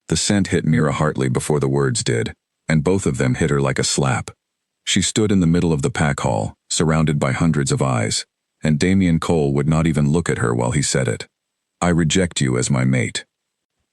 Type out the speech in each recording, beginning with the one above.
The scent hit Mira Hartley before the words did, and both of them hit her like a slap. She stood in the middle of the pack hall, surrounded by hundreds of eyes, and Damian Cole would not even look at her while he said it. "I reject you as my mate."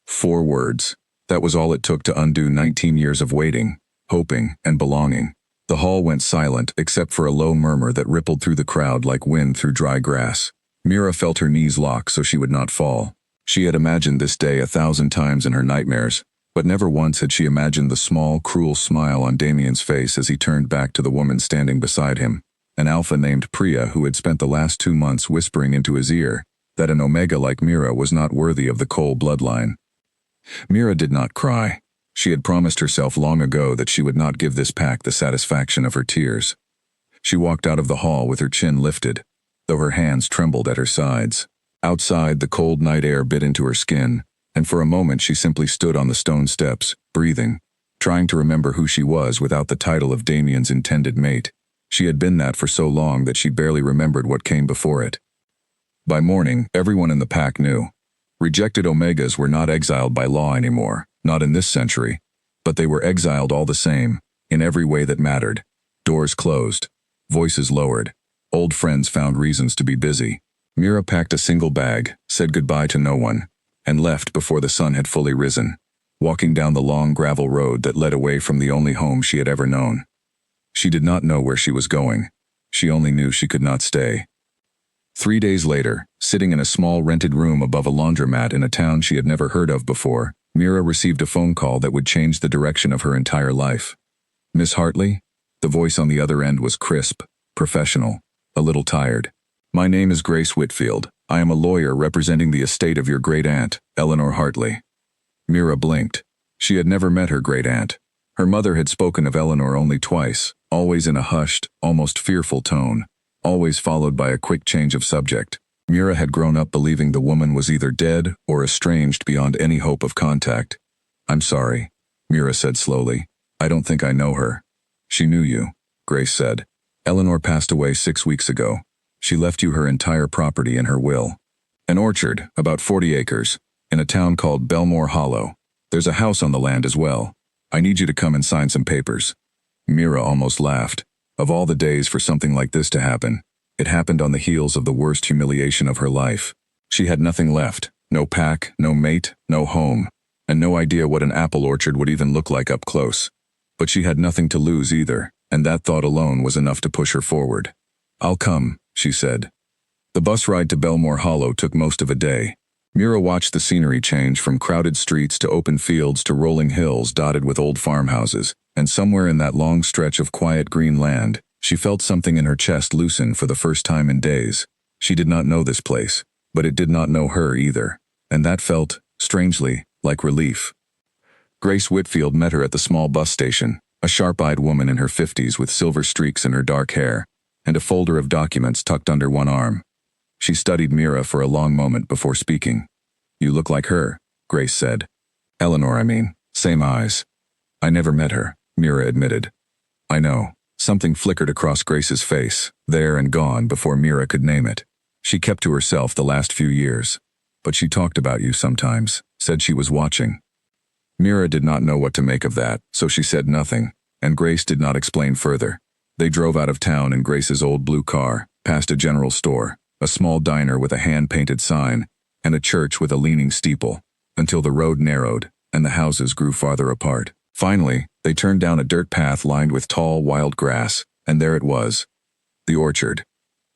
4 words. That was all it took to undo 19 years of waiting, hoping, and belonging. The hall went silent except for a low murmur that rippled through the crowd like wind through dry grass. Mira felt her knees lock so she would not fall. She had imagined this day 1,000 times in her nightmares, but never once had she imagined the small, cruel smile on Damian's face as he turned back to the woman standing beside him, an alpha named Priya who had spent the last 2 months whispering into his ear that an omega like Mira was not worthy of the Cole bloodline. Mira did not cry. She had promised herself long ago that she would not give this pack the satisfaction of her tears. She walked out of the hall with her chin lifted, though her hands trembled at her sides. Outside, the cold night air bit into her skin, and for a moment she simply stood on the stone steps, breathing, trying to remember who she was without the title of Damian's intended mate. She had been that for so long that she barely remembered what came before it. By morning, everyone in the pack knew. Rejected Omegas were not exiled by law anymore, not in this century, but they were exiled all the same, in every way that mattered. Doors closed, voices lowered, old friends found reasons to be busy. Mira packed a single bag, said goodbye to no one, and left before the sun had fully risen, walking down the long gravel road that led away from the only home she had ever known. She did not know where she was going. She only knew she could not stay. 3 days later, sitting in a small rented room above a laundromat in a town she had never heard of before, Mira received a phone call that would change the direction of her entire life. "Miss Hartley?" The voice on the other end was crisp, professional, a little tired. "My name is Grace Whitfield. I am a lawyer representing the estate of your great-aunt, Eleanor Hartley." Mira blinked. She had never met her great-aunt. Her mother had spoken of Eleanor only twice, always in a hushed, almost fearful tone, always followed by a quick change of subject. Mira had grown up believing the woman was either dead or estranged beyond any hope of contact. "I'm sorry," Mira said slowly. "I don't think I know her." "She knew you," Grace said. "Eleanor passed away 6 weeks ago. She left you her entire property in her will. An orchard, about 40 acres, in a town called Belmore Hollow. There's a house on the land as well. I need you to come and sign some papers." Mira almost laughed. Of all the days for something like this to happen, it happened on the heels of the worst humiliation of her life. She had nothing left, no pack, no mate, no home, and no idea what an apple orchard would even look like up close. But she had nothing to lose either, and that thought alone was enough to push her forward. "I'll come," she said. The bus ride to Belmore Hollow took most of a day. Mira watched the scenery change from crowded streets to open fields to rolling hills dotted with old farmhouses, and somewhere in that long stretch of quiet green land, she felt something in her chest loosen for the first time in days. She did not know this place, but it did not know her either, and that felt, strangely, like relief. Grace Whitfield met her at the small bus station, a sharp-eyed woman in her 50s with silver streaks in her dark hair, and a folder of documents tucked under one arm. She studied Mira for a long moment before speaking. "You look like her," Grace said. "Eleanor, I mean. Same eyes." "I never met her," Mira admitted. "I know." Something flickered across Grace's face, there and gone before Mira could name it. She kept to herself the last few years. "But she talked about you sometimes, said she was watching." Mira did not know what to make of that, so she said nothing, and Grace did not explain further. They drove out of town in Grace's old blue car, past a general store, a small diner with a hand-painted sign, and a church with a leaning steeple, until the road narrowed and the houses grew farther apart. Finally, they turned down a dirt path lined with tall, wild grass, and there it was, the orchard.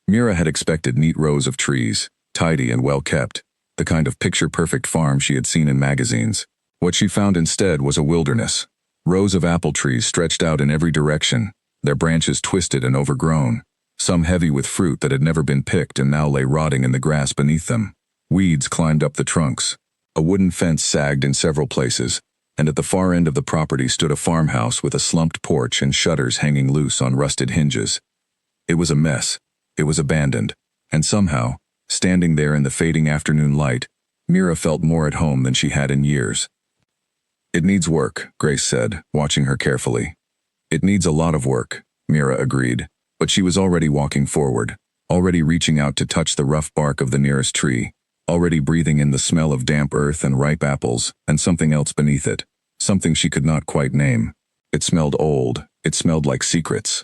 Mira had expected neat rows of trees, tidy and well-kept, the kind of picture-perfect farm she had seen in magazines. What she found instead was a wilderness. Rows of apple trees stretched out in every direction, their branches twisted and overgrown, some heavy with fruit that had never been picked and now lay rotting in the grass beneath them. Weeds climbed up the trunks. A wooden fence sagged in several places, and at the far end of the property stood a farmhouse with a slumped porch and shutters hanging loose on rusted hinges. It was a mess. It was abandoned, and somehow, standing there in the fading afternoon light, Mira felt more at home than she had in years. "It needs work," Grace said, watching her carefully. "It needs a lot of work," Mira agreed, but she was already walking forward, already reaching out to touch the rough bark of the nearest tree, already breathing in the smell of damp earth and ripe apples, and something else beneath it, something she could not quite name. It smelled old, it smelled like secrets.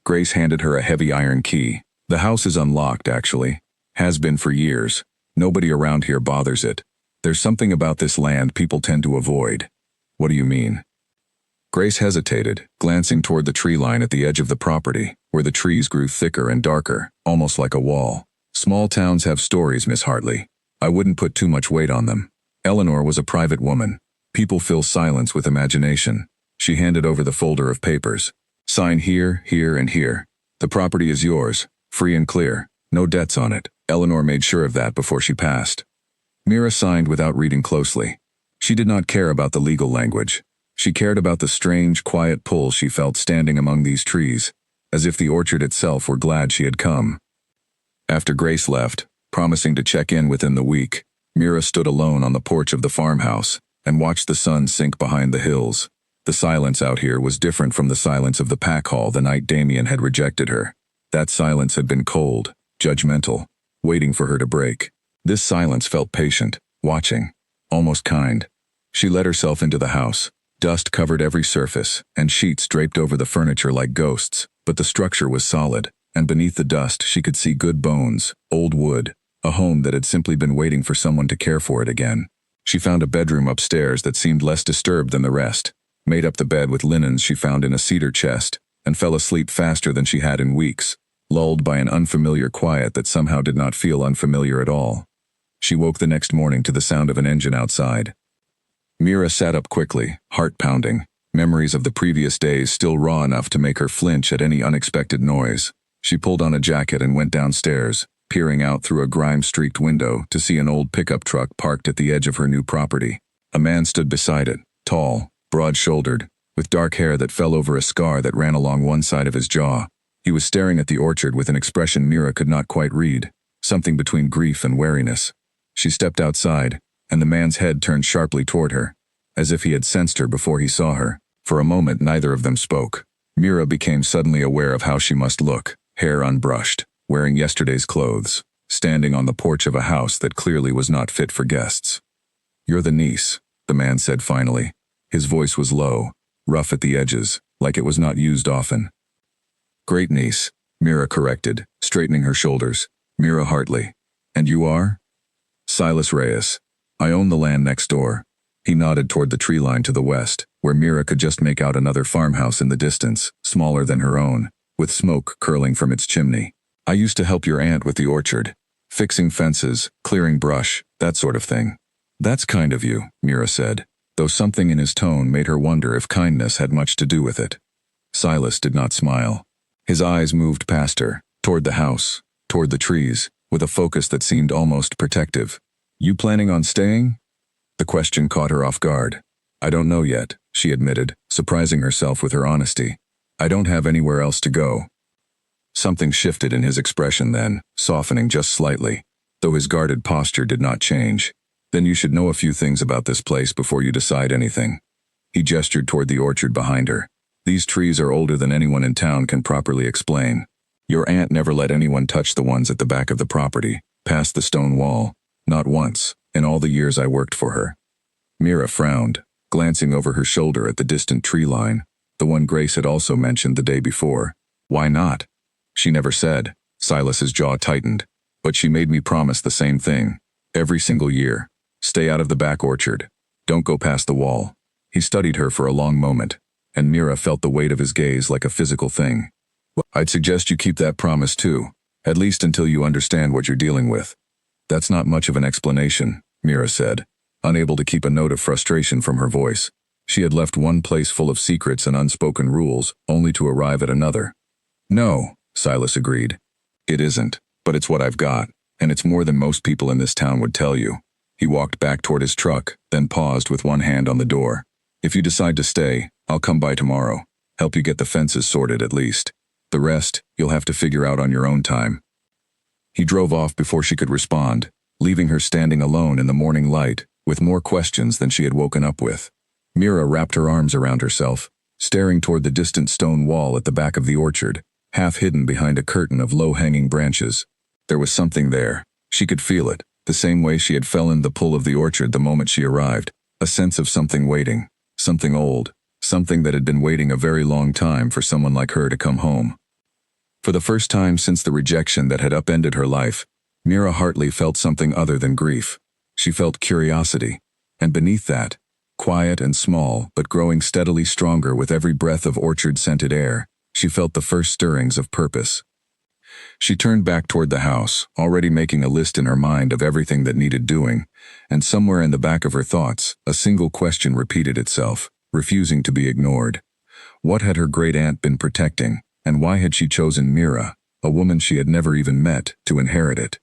Grace handed her a heavy iron key. The house is unlocked, actually. Has been for years. Nobody around here bothers it. There's something about this land people tend to avoid. What do you mean? Grace hesitated, glancing toward the tree line at the edge of the property, where the trees grew thicker and darker, almost like a wall. Small towns have stories, Miss Hartley. I wouldn't put too much weight on them. Eleanor was a private woman. People fill silence with imagination. She handed over the folder of papers. Sign here, here, and here. The property is yours, free and clear. No debts on it. Eleanor made sure of that before she passed. Mira signed without reading closely. She did not care about the legal language. She cared about the strange, quiet pull she felt standing among these trees, as if the orchard itself were glad she had come. After Grace left, promising to check in within the week, Mira stood alone on the porch of the farmhouse and watched the sun sink behind the hills. The silence out here was different from the silence of the pack hall the night Damien had rejected her. That silence had been cold, judgmental, waiting for her to break. This silence felt patient, watching, almost kind. She let herself into the house. Dust covered every surface, and sheets draped over the furniture like ghosts, but the structure was solid, and beneath the dust she could see good bones, old wood, a home that had simply been waiting for someone to care for it again. She found a bedroom upstairs that seemed less disturbed than the rest, made up the bed with linens she found in a cedar chest, and fell asleep faster than she had in weeks, lulled by an unfamiliar quiet that somehow did not feel unfamiliar at all. She woke the next morning to the sound of an engine outside. Mira sat up quickly, heart pounding, memories of the previous days still raw enough to make her flinch at any unexpected noise. She pulled on a jacket and went downstairs, peering out through a grime-streaked window to see an old pickup truck parked at the edge of her new property. A man stood beside it, tall, broad-shouldered, with dark hair that fell over a scar that ran along one side of his jaw. He was staring at the orchard with an expression Mira could not quite read, something between grief and wariness. She stepped outside, and the man's head turned sharply toward her, as if he had sensed her before he saw her. For a moment neither of them spoke. Mira became suddenly aware of how she must look, hair unbrushed, wearing yesterday's clothes, standing on the porch of a house that clearly was not fit for guests. "You're the niece," the man said finally. His voice was low, rough at the edges, like it was not used often. "Great niece," Mira corrected, straightening her shoulders. "Mira Hartley. And you are?" "Silas Reyes. I own the land next door." He nodded toward the tree line to the west, where Mira could just make out another farmhouse in the distance, smaller than her own, with smoke curling from its chimney. "I used to help your aunt with the orchard, fixing fences, clearing brush, that sort of thing." "That's kind of you," Mira said, though something in his tone made her wonder if kindness had much to do with it. Silas did not smile. His eyes moved past her, toward the house, toward the trees, with a focus that seemed almost protective. "You planning on staying?" The question caught her off guard. "I don't know yet," she admitted, surprising herself with her honesty. "I don't have anywhere else to go." Something shifted in his expression then, softening just slightly, though his guarded posture did not change. "Then you should know a few things about this place before you decide anything." He gestured toward the orchard behind her. "These trees are older than anyone in town can properly explain. Your aunt never let anyone touch the ones at the back of the property, past the stone wall. Not once, in all the years I worked for her." Mira frowned, glancing over her shoulder at the distant tree line, the one Grace had also mentioned the day before. "Why not?" "She never said." Silas's jaw tightened. "But she made me promise the same thing. Every single year. Stay out of the back orchard. Don't go past the wall." He studied her for a long moment, and Mira felt the weight of his gaze like a physical thing. "Well, I'd suggest you keep that promise too, at least until you understand what you're dealing with." "That's not much of an explanation," Mira said, unable to keep a note of frustration from her voice. She had left one place full of secrets and unspoken rules, only to arrive at another. "No," Silas agreed. "It isn't, but it's what I've got, and it's more than most people in this town would tell you." He walked back toward his truck, then paused with one hand on the door. "If you decide to stay, I'll come by tomorrow. Help you get the fences sorted at least. The rest, you'll have to figure out on your own time." He drove off before she could respond, leaving her standing alone in the morning light, with more questions than she had woken up with. Mira wrapped her arms around herself, staring toward the distant stone wall at the back of the orchard, half hidden behind a curtain of low-hanging branches. There was something there. She could feel it, the same way she had fell in the pull of the orchard the moment she arrived, a sense of something waiting, something old, something that had been waiting a very long time for someone like her to come home. For the first time since the rejection that had upended her life, Mira Hartley felt something other than grief. She felt curiosity, and beneath that, quiet and small but growing steadily stronger with every breath of orchard-scented air, she felt the first stirrings of purpose. She turned back toward the house, already making a list in her mind of everything that needed doing, and somewhere in the back of her thoughts, a single question repeated itself, refusing to be ignored. What had her great-aunt been protecting, and why had she chosen Mira, a woman she had never even met, to inherit it?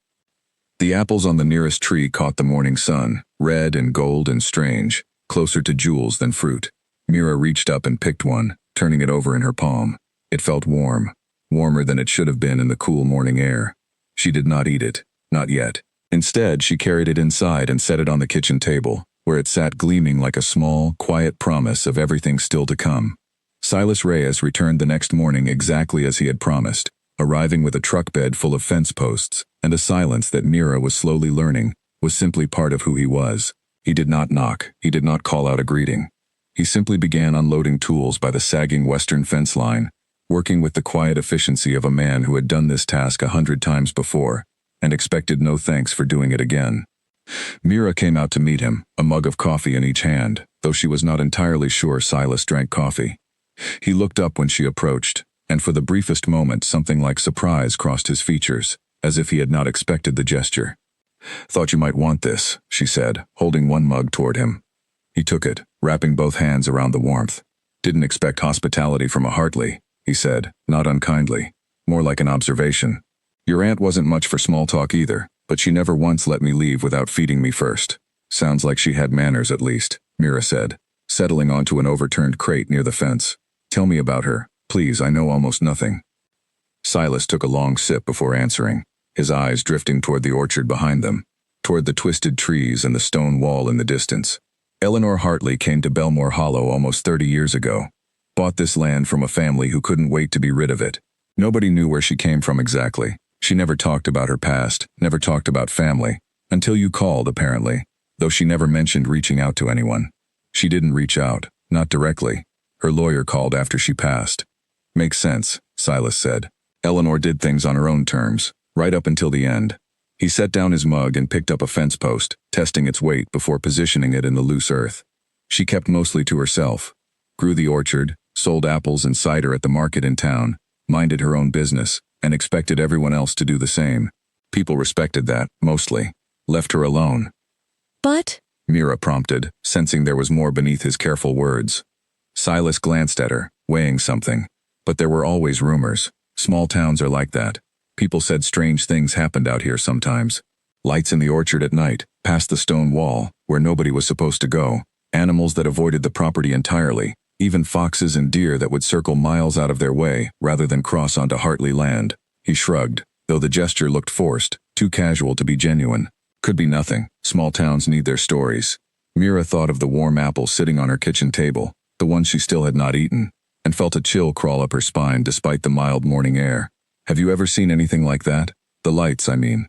The apples on the nearest tree caught the morning sun, red and gold and strange, closer to jewels than fruit. Mira reached up and picked one, turning it over in her palm. It felt warm, warmer than it should have been in the cool morning air. She did not eat it, not yet. Instead, she carried it inside and set it on the kitchen table, where it sat gleaming like a small, quiet promise of everything still to come. Silas Reyes returned the next morning exactly as he had promised, arriving with a truck bed full of fence posts, and a silence that Mira was slowly learning was simply part of who he was. He did not knock, he did not call out a greeting. He simply began unloading tools by the sagging western fence line, working with the quiet efficiency of a man who had done this task 100 times before, and expected no thanks for doing it again. Mira came out to meet him, a mug of coffee in each hand, though she was not entirely sure Silas drank coffee. He looked up when she approached, and for the briefest moment something like surprise crossed his features, as if he had not expected the gesture. "Thought you might want this," she said, holding one mug toward him. He took it, wrapping both hands around the warmth. "Didn't expect hospitality from a Hartley," he said, not unkindly, more like an observation. "Your aunt wasn't much for small talk either, but she never once let me leave without feeding me first. Sounds like she had manners at least," Mira said, settling onto an overturned crate near the fence. "Tell me about her, please, I know almost nothing." Silas took a long sip before answering, his eyes drifting toward the orchard behind them, toward the twisted trees and the stone wall in the distance. Eleanor Hartley came to Belmore Hollow almost 30 years ago. Bought this land from a family who couldn't wait to be rid of it. Nobody knew where she came from exactly. She never talked about her past, never talked about family, until you called apparently, though she never mentioned reaching out to anyone. She didn't reach out, not directly. Her lawyer called after she passed. "Makes sense," Silas said. "Eleanor did things on her own terms, right up until the end." He set down his mug and picked up a fence post, testing its weight before positioning it in the loose earth. She kept mostly to herself, grew the orchard, sold apples and cider at the market in town, minded her own business, and expected everyone else to do the same. People respected that, mostly. Left her alone. "But," Mira prompted, sensing there was more beneath his careful words. Silas glanced at her, weighing something. But there were always rumors. Small towns are like that. People said strange things happened out here sometimes. Lights in the orchard at night, past the stone wall, where nobody was supposed to go. Animals that avoided the property entirely. Even foxes and deer that would circle miles out of their way rather than cross onto Hartley land. He shrugged, though the gesture looked forced, too casual to be genuine. Could be nothing. Small towns need their stories. Mira thought of the warm apple sitting on her kitchen table, the one she still had not eaten, and felt a chill crawl up her spine despite the mild morning air. "Have you ever seen anything like that? The lights, I mean."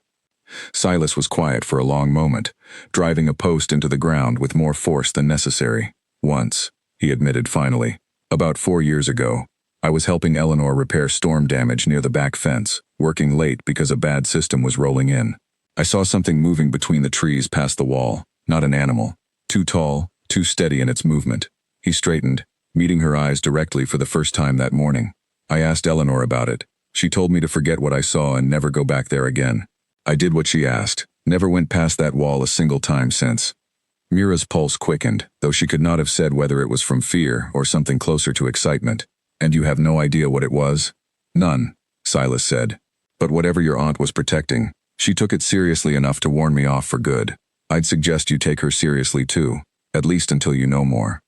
Silas was quiet for a long moment, driving a post into the ground with more force than necessary. "Once," he admitted finally. "About 4 years ago. I was helping Eleanor repair storm damage near the back fence, working late because a bad system was rolling in. I saw something moving between the trees past the wall, not an animal. Too tall, too steady in its movement." He straightened, meeting her eyes directly for the first time that morning. "I asked Eleanor about it. She told me to forget what I saw and never go back there again. I did what she asked, never went past that wall a single time since." Mira's pulse quickened, though she could not have said whether it was from fear or something closer to excitement. "And you have no idea what it was?" "None," Silas said. "But whatever your aunt was protecting, she took it seriously enough to warn me off for good. I'd suggest you take her seriously too, at least until you know more."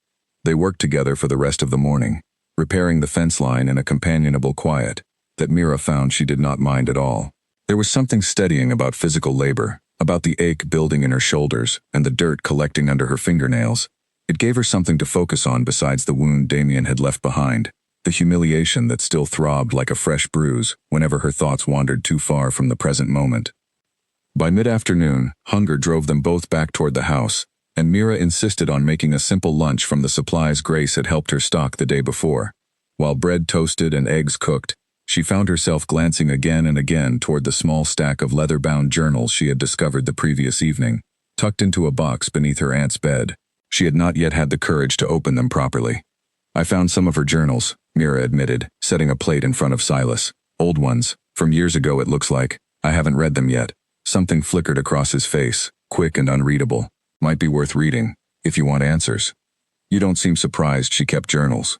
They worked together for the rest of the morning, repairing the fence line in a companionable quiet that Mira found she did not mind at all. There was something steadying about physical labor, about the ache building in her shoulders and the dirt collecting under her fingernails. It gave her something to focus on besides the wound Damien had left behind, the humiliation that still throbbed like a fresh bruise whenever her thoughts wandered too far from the present moment. By mid-afternoon, hunger drove them both back toward the house, and Mira insisted on making a simple lunch from the supplies Grace had helped her stock the day before. While bread toasted and eggs cooked, she found herself glancing again and again toward the small stack of leather-bound journals she had discovered the previous evening, tucked into a box beneath her aunt's bed. She had not yet had the courage to open them properly. "I found some of her journals," Mira admitted, setting a plate in front of Silas. "Old ones, from years ago it looks like. I haven't read them yet." Something flickered across his face, quick and unreadable. "Might be worth reading, if you want answers." "You don't seem surprised she kept journals."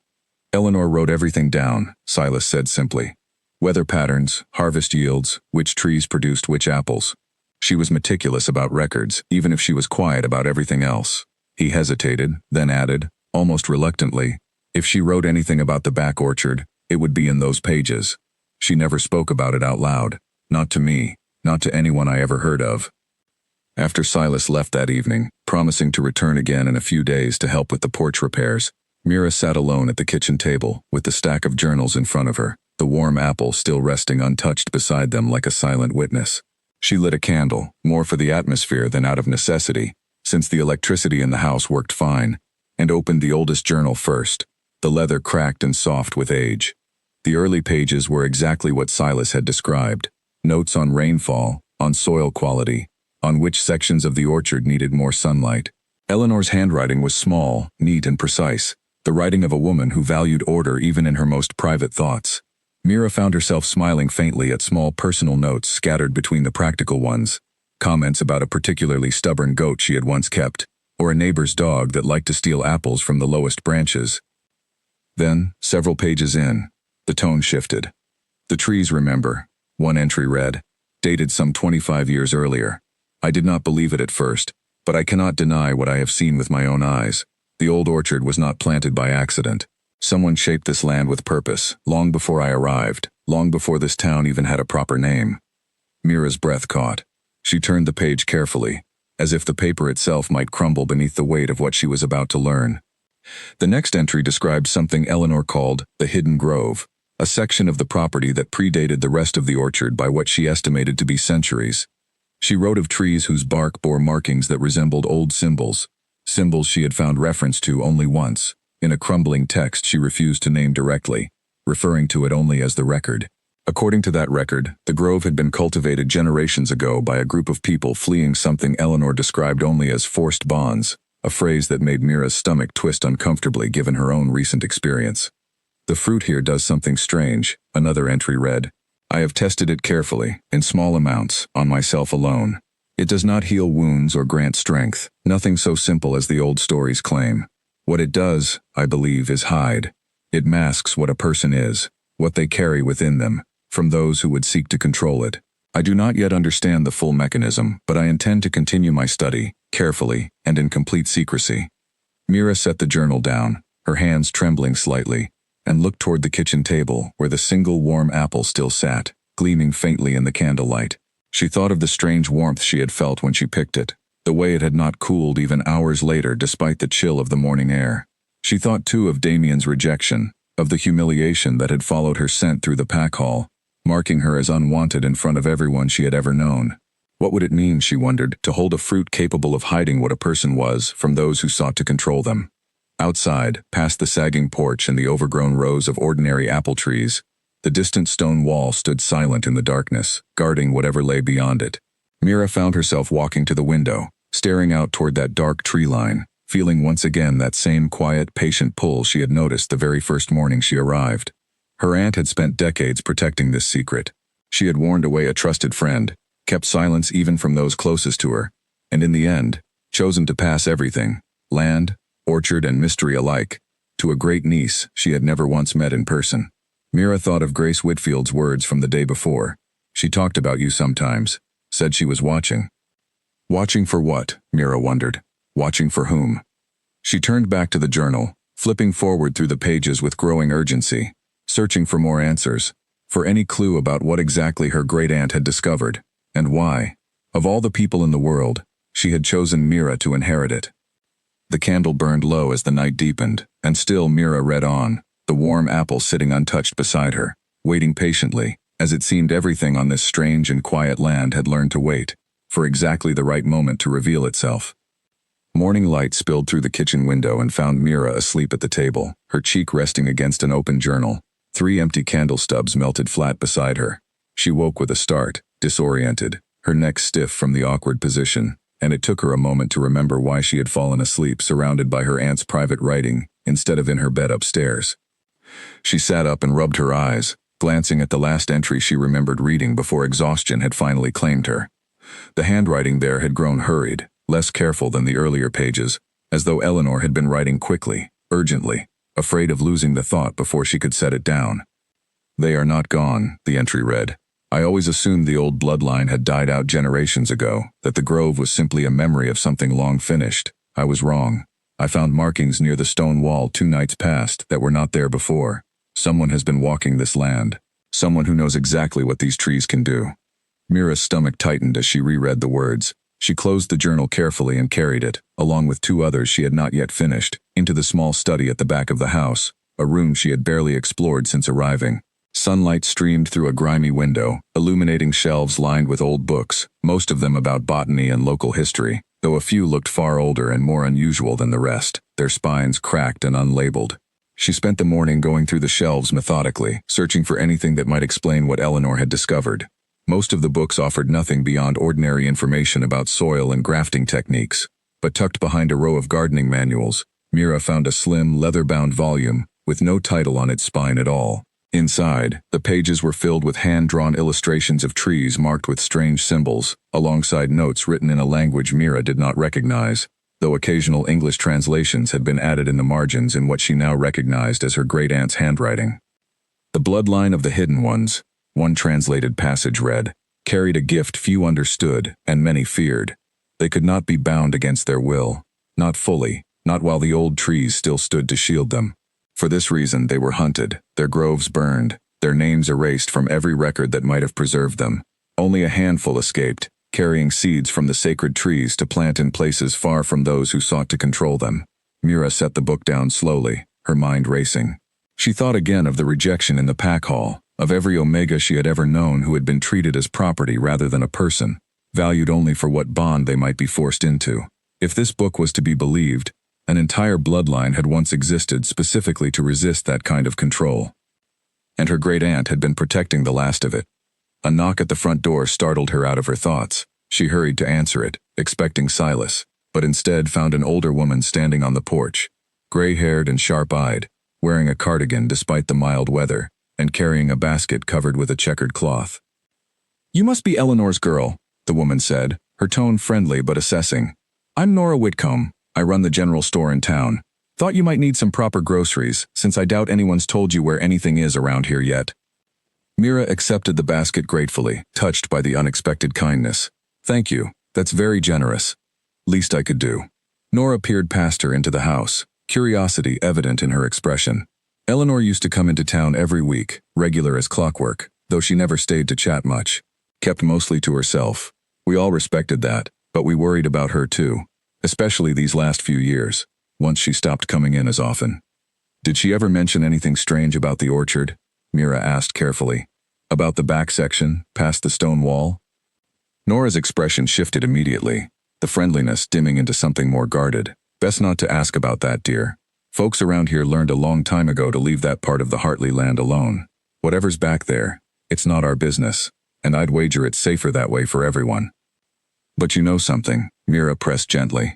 "Eleanor wrote everything down," Silas said simply. "Weather patterns, harvest yields, which trees produced which apples. She was meticulous about records, even if she was quiet about everything else." He hesitated, then added, almost reluctantly, "If she wrote anything about the back orchard, it would be in those pages. She never spoke about it out loud. Not to me, not to anyone I ever heard of." After Silas left that evening, promising to return again in a few days to help with the porch repairs, Mira sat alone at the kitchen table with the stack of journals in front of her, the warm apple still resting untouched beside them like a silent witness. She lit a candle, more for the atmosphere than out of necessity, since the electricity in the house worked fine, and opened the oldest journal first, the leather cracked and soft with age. The early pages were exactly what Silas had described: notes on rainfall, on soil quality, on which sections of the orchard needed more sunlight. Eleanor's handwriting was small, neat and precise, the writing of a woman who valued order even in her most private thoughts. Mira found herself smiling faintly at small personal notes scattered between the practical ones, comments about a particularly stubborn goat she had once kept, or a neighbor's dog that liked to steal apples from the lowest branches. Then, several pages in, the tone shifted. "The trees remember," one entry read, dated some 25 years earlier. "I did not believe it at first, but I cannot deny what I have seen with my own eyes. The old orchard was not planted by accident. Someone shaped this land with purpose, long before I arrived, long before this town even had a proper name." Mira's breath caught. She turned the page carefully, as if the paper itself might crumble beneath the weight of what she was about to learn. The next entry described something Eleanor called the Hidden Grove, a section of the property that predated the rest of the orchard by what she estimated to be centuries. She wrote of trees whose bark bore markings that resembled old symbols she had found reference to only once, in a crumbling text she refused to name directly, referring to it only as the record. According to that record, the grove had been cultivated generations ago by a group of people fleeing something Eleanor described only as forced bonds, a phrase that made Mira's stomach twist uncomfortably given her own recent experience. "The fruit here does something strange," another entry read. "I have tested it carefully, in small amounts, on myself alone. It does not heal wounds or grant strength, nothing so simple as the old stories claim. What it does, I believe, is hide. It masks what a person is, what they carry within them, from those who would seek to control it. I do not yet understand the full mechanism, but I intend to continue my study, carefully, and in complete secrecy." Mira set the journal down, her hands trembling slightly, and looked toward the kitchen table where the single warm apple still sat, gleaming faintly in the candlelight. She thought of the strange warmth she had felt when she picked it, the way it had not cooled even hours later despite the chill of the morning air. She thought too of Damien's rejection, of the humiliation that had followed her scent through the pack hall, marking her as unwanted in front of everyone she had ever known. What would it mean, she wondered, to hold a fruit capable of hiding what a person was from those who sought to control them? Outside, past the sagging porch and the overgrown rows of ordinary apple trees, the distant stone wall stood silent in the darkness, guarding whatever lay beyond it. Mira found herself walking to the window, staring out toward that dark tree line, feeling once again that same quiet, patient pull she had noticed the very first morning she arrived. Her aunt had spent decades protecting this secret. She had warned away a trusted friend, kept silence even from those closest to her, and in the end, chosen to pass everything, land, orchard and mystery alike, to a great niece she had never once met in person. Mira thought of Grace Whitfield's words from the day before. "She talked about you sometimes, said she was watching." Watching for what? Mira wondered. Watching for whom? She turned back to the journal, flipping forward through the pages with growing urgency, searching for more answers, for any clue about what exactly her great-aunt had discovered, and why, of all the people in the world, she had chosen Mira to inherit it. The candle burned low as the night deepened, and still Mira read on, the warm apple sitting untouched beside her, waiting patiently, as it seemed everything on this strange and quiet land had learned to wait. for exactly the right moment to reveal itself. Morning light spilled through the kitchen window and found Mira asleep at the table, her cheek resting against an open journal. 3 empty candle stubs melted flat beside her. She woke with a start, disoriented, her neck stiff from the awkward position, and it took her a moment to remember why she had fallen asleep surrounded by her aunt's private writing, instead of in her bed upstairs. She sat up and rubbed her eyes, glancing at the last entry she remembered reading before exhaustion had finally claimed her. The handwriting there had grown hurried, less careful than the earlier pages, as though Eleanor had been writing quickly, urgently, afraid of losing the thought before she could set it down. "They are not gone," the entry read. "I always assumed the old bloodline had died out generations ago, that the grove was simply a memory of something long finished. I was wrong. I found markings near the stone wall 2 nights past that were not there before. Someone has been walking this land. Someone who knows exactly what these trees can do." Mira's stomach tightened as she reread the words. She closed the journal carefully and carried it, along with 2 others she had not yet finished, into the small study at the back of the house, a room she had barely explored since arriving. Sunlight streamed through a grimy window, illuminating shelves lined with old books, most of them about botany and local history, though a few looked far older and more unusual than the rest, their spines cracked and unlabeled. She spent the morning going through the shelves methodically, searching for anything that might explain what Eleanor had discovered. Most of the books offered nothing beyond ordinary information about soil and grafting techniques, but tucked behind a row of gardening manuals, Mira found a slim, leather-bound volume, with no title on its spine at all. Inside, the pages were filled with hand-drawn illustrations of trees marked with strange symbols, alongside notes written in a language Mira did not recognize, though occasional English translations had been added in the margins in what she now recognized as her great-aunt's handwriting. "The bloodline of the hidden ones," one translated passage read, "carried a gift few understood and many feared. They could not be bound against their will, not fully, not while the old trees still stood to shield them. For this reason they were hunted, their groves burned, their names erased from every record that might have preserved them. Only a handful escaped, carrying seeds from the sacred trees to plant in places far from those who sought to control them." Mira set the book down slowly, her mind racing. She thought again of the rejection in the pack hall, of every Omega she had ever known who had been treated as property rather than a person, valued only for what bond they might be forced into. If this book was to be believed, an entire bloodline had once existed specifically to resist that kind of control. And her great-aunt had been protecting the last of it. A knock at the front door startled her out of her thoughts. She hurried to answer it, expecting Silas, but instead found an older woman standing on the porch, gray-haired and sharp-eyed, wearing a cardigan despite the mild weather, and carrying a basket covered with a checkered cloth. "You must be Eleanor's girl," the woman said, her tone friendly but assessing. "I'm Nora Whitcomb. I run the general store in town. Thought you might need some proper groceries, since I doubt anyone's told you where anything is around here yet." Mira accepted the basket gratefully, touched by the unexpected kindness. "Thank you, that's very generous. Least I could do." Nora peered past her into the house, curiosity evident in her expression. Eleanor used to come into town every week, regular as clockwork, though she never stayed to chat much. Kept mostly to herself. We all respected that, but we worried about her too, especially these last few years, once she stopped coming in as often. "Did she ever mention anything strange about the orchard?" Mira asked carefully. "About the back section, past the stone wall?" Nora's expression shifted immediately, the friendliness dimming into something more guarded. "Best not to ask about that, dear. Folks around here learned a long time ago to leave that part of the Hartley land alone. Whatever's back there, it's not our business, and I'd wager it's safer that way for everyone." "But you know something," Mira pressed gently.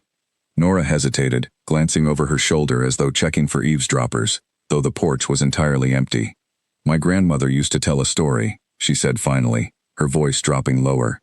Nora hesitated, glancing over her shoulder as though checking for eavesdroppers, though the porch was entirely empty. "My grandmother used to tell a story," she said finally, her voice dropping lower.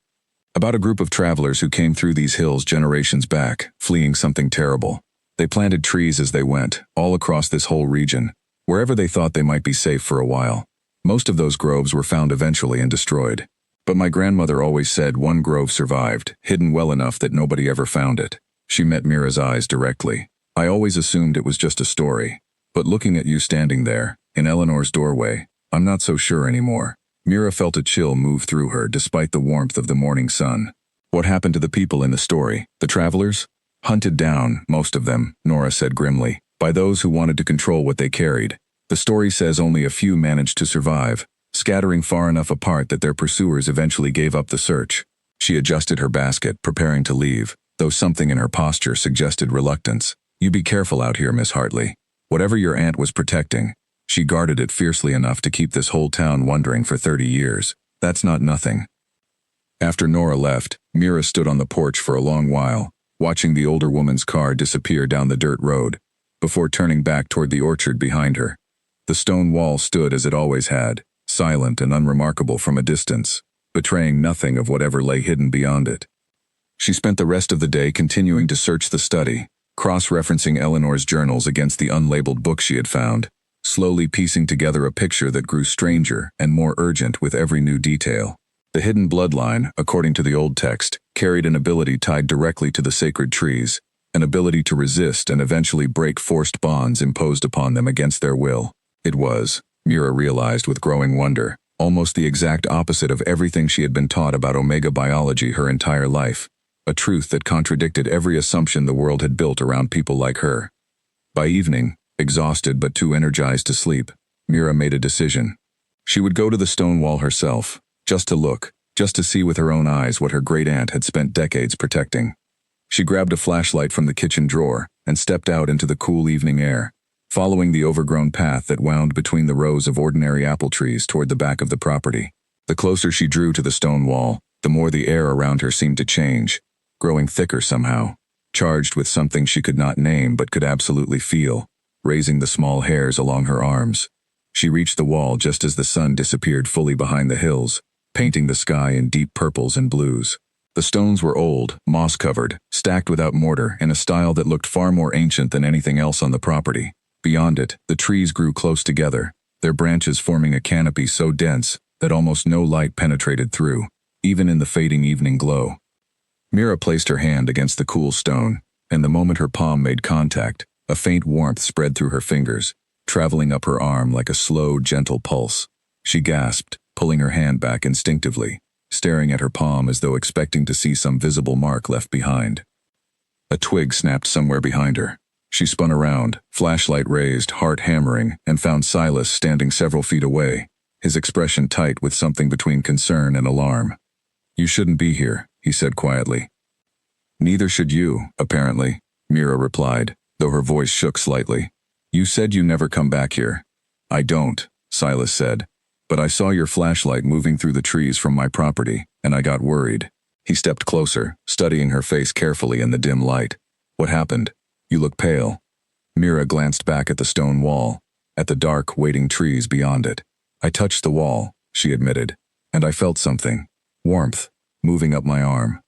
"About a group of travelers who came through these hills generations back, fleeing something terrible. They planted trees as they went, all across this whole region, wherever they thought they might be safe for a while. Most of those groves were found eventually and destroyed. But my grandmother always said one grove survived, hidden well enough that nobody ever found it." She met Mira's eyes directly. "I always assumed it was just a story. But looking at you standing there, in Eleanor's doorway, I'm not so sure anymore." Mira felt a chill move through her despite the warmth of the morning sun. "What happened to the people in the story? The travelers?" "Hunted down, most of them," Nora said grimly, "by those who wanted to control what they carried. The story says only a few managed to survive, scattering far enough apart that their pursuers eventually gave up the search. She adjusted her basket, preparing to leave, though something in her posture suggested reluctance. You be careful out here, Miss Hartley. Whatever your aunt was protecting, she guarded it fiercely enough to keep this whole town wondering for 30 years. That's not nothing. After Nora left, Mira stood on the porch for a long while, watching the older woman's car disappear down the dirt road, before turning back toward the orchard behind her. The stone wall stood as it always had, silent and unremarkable from a distance, betraying nothing of whatever lay hidden beyond it. She spent the rest of the day continuing to search the study, cross-referencing Eleanor's journals against the unlabeled book she had found, slowly piecing together a picture that grew stranger and more urgent with every new detail. The hidden bloodline, according to the old text, carried an ability tied directly to the sacred trees, an ability to resist and eventually break forced bonds imposed upon them against their will. It was, Mira realized with growing wonder, almost the exact opposite of everything she had been taught about Omega biology her entire life, a truth that contradicted every assumption the world had built around people like her. By evening, exhausted but too energized to sleep, Mira made a decision. She would go to the stone wall herself, just to look, just to see with her own eyes what her great-aunt had spent decades protecting. She grabbed a flashlight from the kitchen drawer and stepped out into the cool evening air, following the overgrown path that wound between the rows of ordinary apple trees toward the back of the property. The closer she drew to the stone wall, the more the air around her seemed to change, growing thicker somehow, charged with something she could not name but could absolutely feel, raising the small hairs along her arms. She reached the wall just as the sun disappeared fully behind the hills, painting the sky in deep purples and blues. The stones were old, moss-covered, stacked without mortar in a style that looked far more ancient than anything else on the property. Beyond it, the trees grew close together, their branches forming a canopy so dense that almost no light penetrated through, even in the fading evening glow. Mira placed her hand against the cool stone, and the moment her palm made contact, a faint warmth spread through her fingers, traveling up her arm like a slow, gentle pulse. She gasped, pulling her hand back instinctively, staring at her palm as though expecting to see some visible mark left behind. A twig snapped somewhere behind her. She spun around, flashlight raised, heart hammering, and found Silas standing several feet away, his expression tight with something between concern and alarm. "You shouldn't be here," he said quietly. "Neither should you, apparently," Mira replied, though her voice shook slightly. "You said you never come back here." "I don't," Silas said, "but I saw your flashlight moving through the trees from my property, and I got worried." He stepped closer, studying her face carefully in the dim light. "What happened? You look pale." Mira glanced back at the stone wall, at the dark, waiting trees beyond it. "I touched the wall," she admitted, "and I felt something. Warmth, moving up my arm."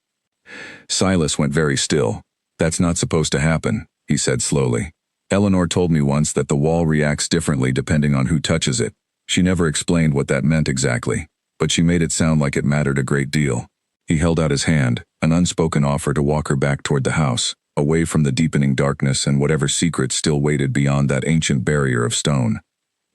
Silas went very still. "That's not supposed to happen," he said slowly. "Eleanor told me once that the wall reacts differently depending on who touches it. She never explained what that meant exactly, but she made it sound like it mattered a great deal." He held out his hand, an unspoken offer to walk her back toward the house, away from the deepening darkness and whatever secrets still waited beyond that ancient barrier of stone.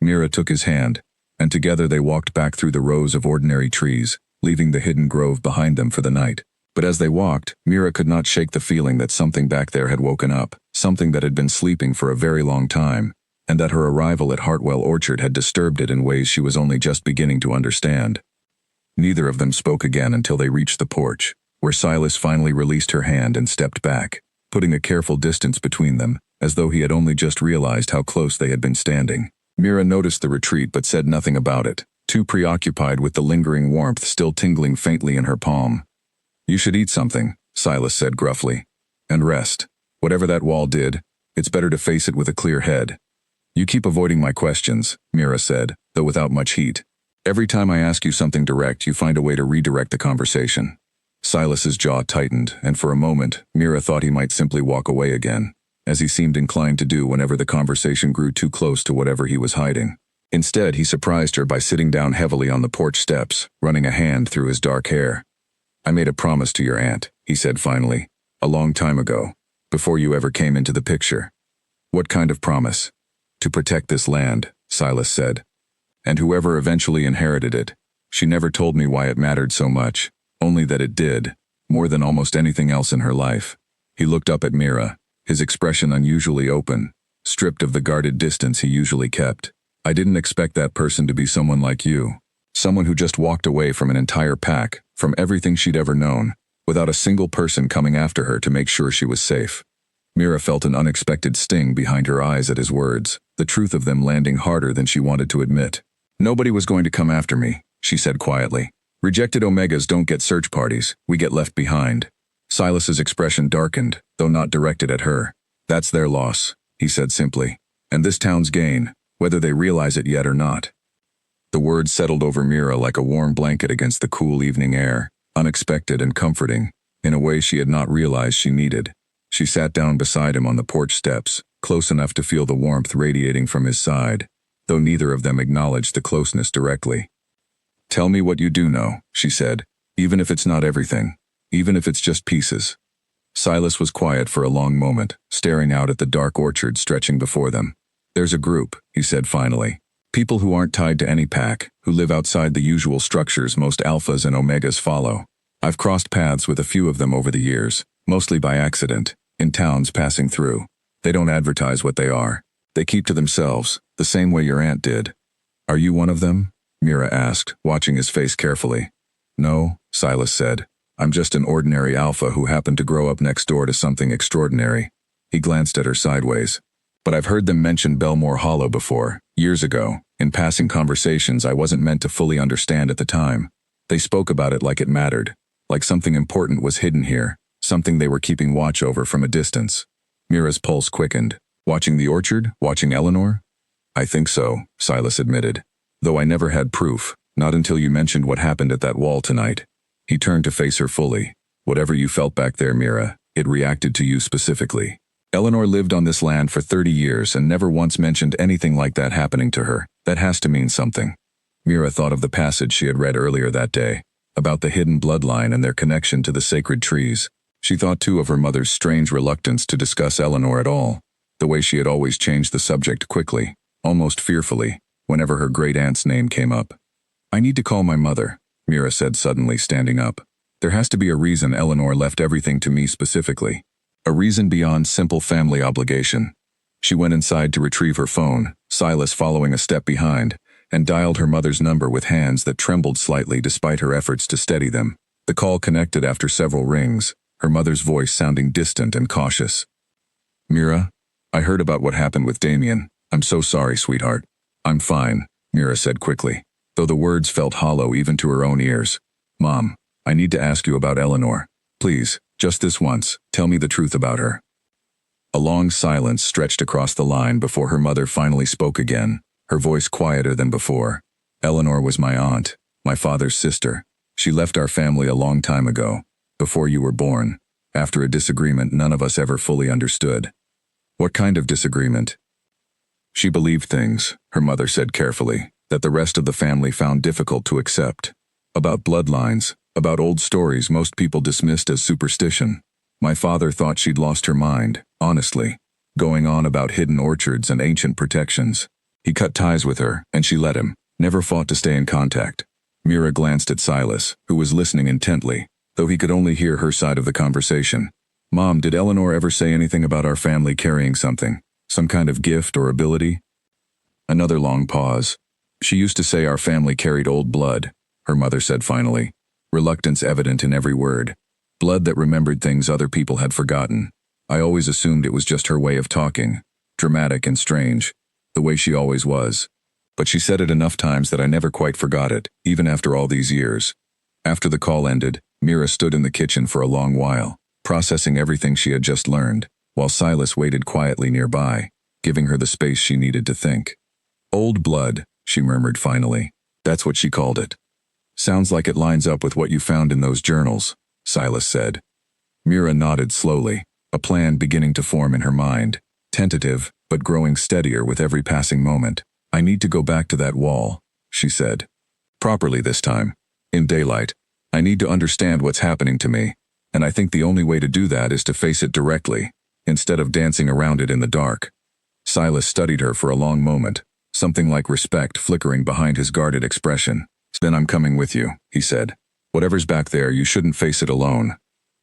Mira took his hand, and together they walked back through the rows of ordinary trees, leaving the hidden grove behind them for the night. But as they walked, Mira could not shake the feeling that something back there had woken up, something that had been sleeping for a very long time, and that her arrival at Hartwell Orchard had disturbed it in ways she was only just beginning to understand. Neither of them spoke again until they reached the porch, where Silas finally released her hand and stepped back, putting a careful distance between them, as though he had only just realized how close they had been standing. Mira noticed the retreat but said nothing about it, too preoccupied with the lingering warmth still tingling faintly in her palm. "You should eat something," Silas said gruffly, "and rest. Whatever that wall did, it's better to face it with a clear head." "You keep avoiding my questions," Mira said, though without much heat. "Every time I ask you something direct, you find a way to redirect the conversation." Silas's jaw tightened, and for a moment, Mira thought he might simply walk away again, as he seemed inclined to do whenever the conversation grew too close to whatever he was hiding. Instead, he surprised her by sitting down heavily on the porch steps, running a hand through his dark hair. "I made a promise to your aunt," he said finally, "a long time ago, before you ever came into the picture." "What kind of promise?" "To protect this land," Silas said. "And whoever eventually inherited it. She never told me why it mattered so much, only that it did, more than almost anything else in her life." He looked up at Mira, his expression unusually open, stripped of the guarded distance he usually kept. "I didn't expect that person to be someone like you. Someone who just walked away from an entire pack, from everything she'd ever known, without a single person coming after her to make sure she was safe. Mira felt an unexpected sting behind her eyes at his words, the truth of them landing harder than she wanted to admit. Nobody was going to come after me, she said quietly. Rejected Omegas don't get search parties, we get left behind. Silas's expression darkened, though not directed at her. That's their loss, he said simply. And this town's gain, whether they realize it yet or not. The words settled over Mira like a warm blanket against the cool evening air, unexpected and comforting, in a way she had not realized she needed. She sat down beside him on the porch steps, close enough to feel the warmth radiating from his side, though neither of them acknowledged the closeness directly. Tell me what you do know, she said, even if it's not everything, even if it's just pieces. Silas was quiet for a long moment, staring out at the dark orchard stretching before them. There's a group, he said finally. People who aren't tied to any pack, who live outside the usual structures most alphas and omegas follow. I've crossed paths with a few of them over the years, mostly by accident, in towns passing through. They don't advertise what they are. They keep to themselves, the same way your aunt did. Are you one of them? Mira asked, watching his face carefully. No, Silas said. I'm just an ordinary alpha who happened to grow up next door to something extraordinary. He glanced at her sideways. But I've heard them mention Belmore Hollow before, years ago, in passing conversations I wasn't meant to fully understand at the time. They spoke about it like it mattered, like something important was hidden here, something they were keeping watch over from a distance. Mira's pulse quickened. Watching the orchard? Watching Eleanor? I think so, Silas admitted. Though I never had proof, not until you mentioned what happened at that wall tonight. He turned to face her fully. Whatever you felt back there, Mira, it reacted to you specifically. Eleanor lived on this land for 30 years and never once mentioned anything like that happening to her. That has to mean something. Mira thought of the passage she had read earlier that day, about the hidden bloodline and their connection to the sacred trees. She thought too of her mother's strange reluctance to discuss Eleanor at all, the way she had always changed the subject quickly, almost fearfully, whenever her great-aunt's name came up. I need to call my mother, Mira said suddenly, standing up. There has to be a reason Eleanor left everything to me specifically. A reason beyond simple family obligation. She went inside to retrieve her phone, Silas following a step behind, and dialed her mother's number with hands that trembled slightly despite her efforts to steady them. The call connected after several rings, her mother's voice sounding distant and cautious. Mira, I heard about what happened with Damien. I'm so sorry, sweetheart. I'm fine, Mira said quickly, though the words felt hollow even to her own ears. Mom, I need to ask you about Eleanor. Please, just this once, tell me the truth about her. A long silence stretched across the line before her mother finally spoke again, her voice quieter than before. Eleanor was my aunt, my father's sister. She left our family a long time ago, before you were born, after a disagreement none of us ever fully understood. What kind of disagreement? She believed things, her mother said carefully, that the rest of the family found difficult to accept. About bloodlines, about old stories most people dismissed as superstition. My father thought she'd lost her mind, honestly, going on about hidden orchards and ancient protections. He cut ties with her, and she let him, never fought to stay in contact. Mira glanced at Silas, who was listening intently, though he could only hear her side of the conversation. Mom, did Eleanor ever say anything about our family carrying something? Some kind of gift or ability? Another long pause. She used to say our family carried old blood, her mother said finally, reluctance evident in every word. Blood that remembered things other people had forgotten. I always assumed it was just her way of talking, dramatic and strange, the way she always was. But she said it enough times that I never quite forgot it, even after all these years. After the call ended, Mira stood in the kitchen for a long while, processing everything she had just learned, while Silas waited quietly nearby, giving her the space she needed to think. Old blood, she murmured finally. That's what she called it. Sounds like it lines up with what you found in those journals, Silas said. Mira nodded slowly, a plan beginning to form in her mind, tentative, but growing steadier with every passing moment. I need to go back to that wall, she said. Properly this time. In daylight. I need to understand what's happening to me, and I think the only way to do that is to face it directly, instead of dancing around it in the dark. Silas studied her for a long moment, something like respect flickering behind his guarded expression. Then I'm coming with you, he said. Whatever's back there, you shouldn't face it alone.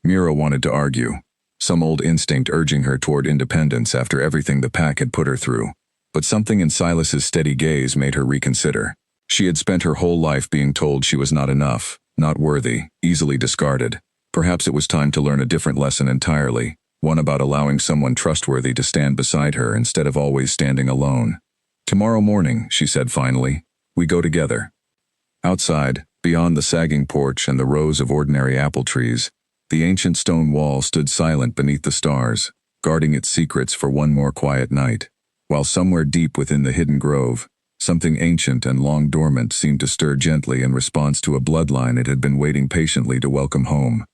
Mira wanted to argue, some old instinct urging her toward independence after everything the pack had put her through. But something in Silas's steady gaze made her reconsider. She had spent her whole life being told she was not enough, Not worthy, easily discarded. Perhaps it was time to learn a different lesson entirely, one about allowing someone trustworthy to stand beside her instead of always standing alone. "Tomorrow morning," she said finally, "we go together." Outside, beyond the sagging porch and the rows of ordinary apple trees, the ancient stone wall stood silent beneath the stars, guarding its secrets for one more quiet night, while somewhere deep within the hidden grove, something ancient and long dormant seemed to stir gently in response to a bloodline it had been waiting patiently to welcome home.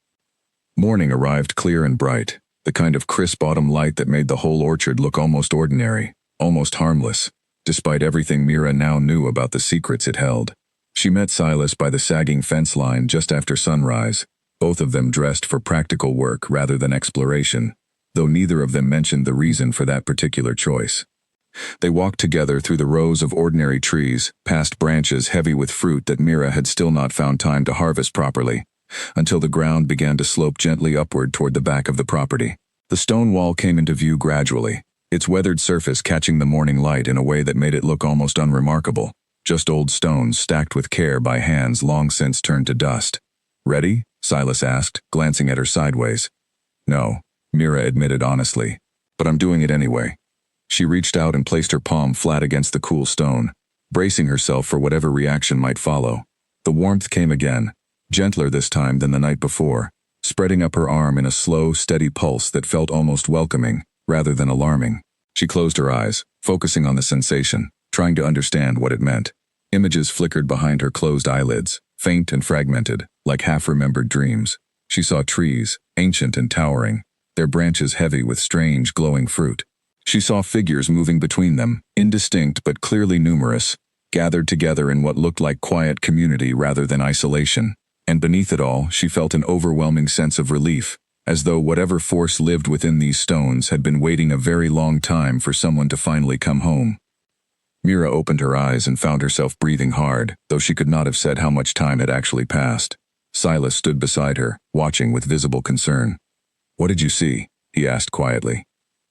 Morning arrived clear and bright, the kind of crisp autumn light that made the whole orchard look almost ordinary, almost harmless, despite everything Mira now knew about the secrets it held. She met Silas by the sagging fence line just after sunrise, both of them dressed for practical work rather than exploration, though neither of them mentioned the reason for that particular choice. They walked together through the rows of ordinary trees, past branches heavy with fruit that Mira had still not found time to harvest properly, until the ground began to slope gently upward toward the back of the property. The stone wall came into view gradually, its weathered surface catching the morning light in a way that made it look almost unremarkable, just old stones stacked with care by hands long since turned to dust. "Ready?" Silas asked, glancing at her sideways. "No," Mira admitted honestly, "but I'm doing it anyway." She reached out and placed her palm flat against the cool stone, bracing herself for whatever reaction might follow. The warmth came again, gentler this time than the night before, spreading up her arm in a slow, steady pulse that felt almost welcoming, rather than alarming. She closed her eyes, focusing on the sensation, trying to understand what it meant. Images flickered behind her closed eyelids, faint and fragmented, like half-remembered dreams. She saw trees, ancient and towering, their branches heavy with strange, glowing fruit. She saw figures moving between them, indistinct but clearly numerous, gathered together in what looked like quiet community rather than isolation. And beneath it all, she felt an overwhelming sense of relief, as though whatever force lived within these stones had been waiting a very long time for someone to finally come home. Mira opened her eyes and found herself breathing hard, though she could not have said how much time had actually passed. Silas stood beside her, watching with visible concern. "What did you see?" he asked quietly.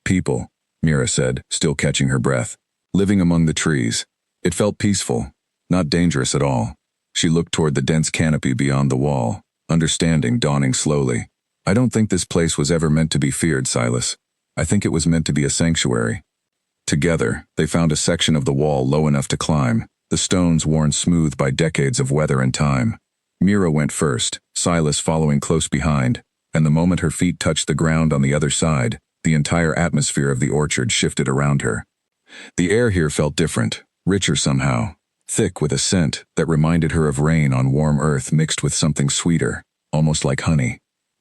"People," Mira said, still catching her breath. "Living among the trees. It felt peaceful, not dangerous at all." She looked toward the dense canopy beyond the wall, understanding dawning slowly. "I don't think this place was ever meant to be feared, Silas. I think it was meant to be a sanctuary." Together, they found a section of the wall low enough to climb, the stones worn smooth by decades of weather and time. Mira went first, Silas following close behind, and the moment her feet touched the ground on the other side, the entire atmosphere of the orchard shifted around her. The air here felt different, richer somehow, thick with a scent that reminded her of rain on warm earth mixed with something sweeter, almost like honey.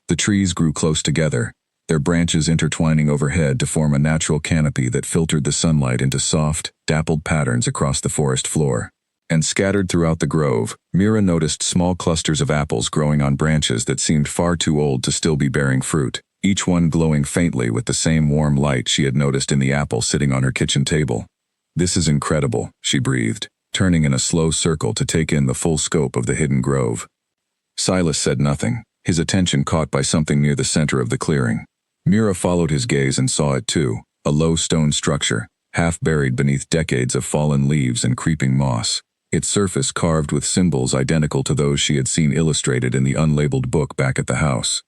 The trees grew close together, their branches intertwining overhead to form a natural canopy that filtered the sunlight into soft, dappled patterns across the forest floor. And scattered throughout the grove, Mira noticed small clusters of apples growing on branches that seemed far too old to still be bearing fruit, each one glowing faintly with the same warm light she had noticed in the apple sitting on her kitchen table. "This is incredible," she breathed, turning in a slow circle to take in the full scope of the hidden grove. Silas said nothing, his attention caught by something near the center of the clearing. Mira followed his gaze and saw it too, a low stone structure, half buried beneath decades of fallen leaves and creeping moss, its surface carved with symbols identical to those she had seen illustrated in the unlabeled book back at the house.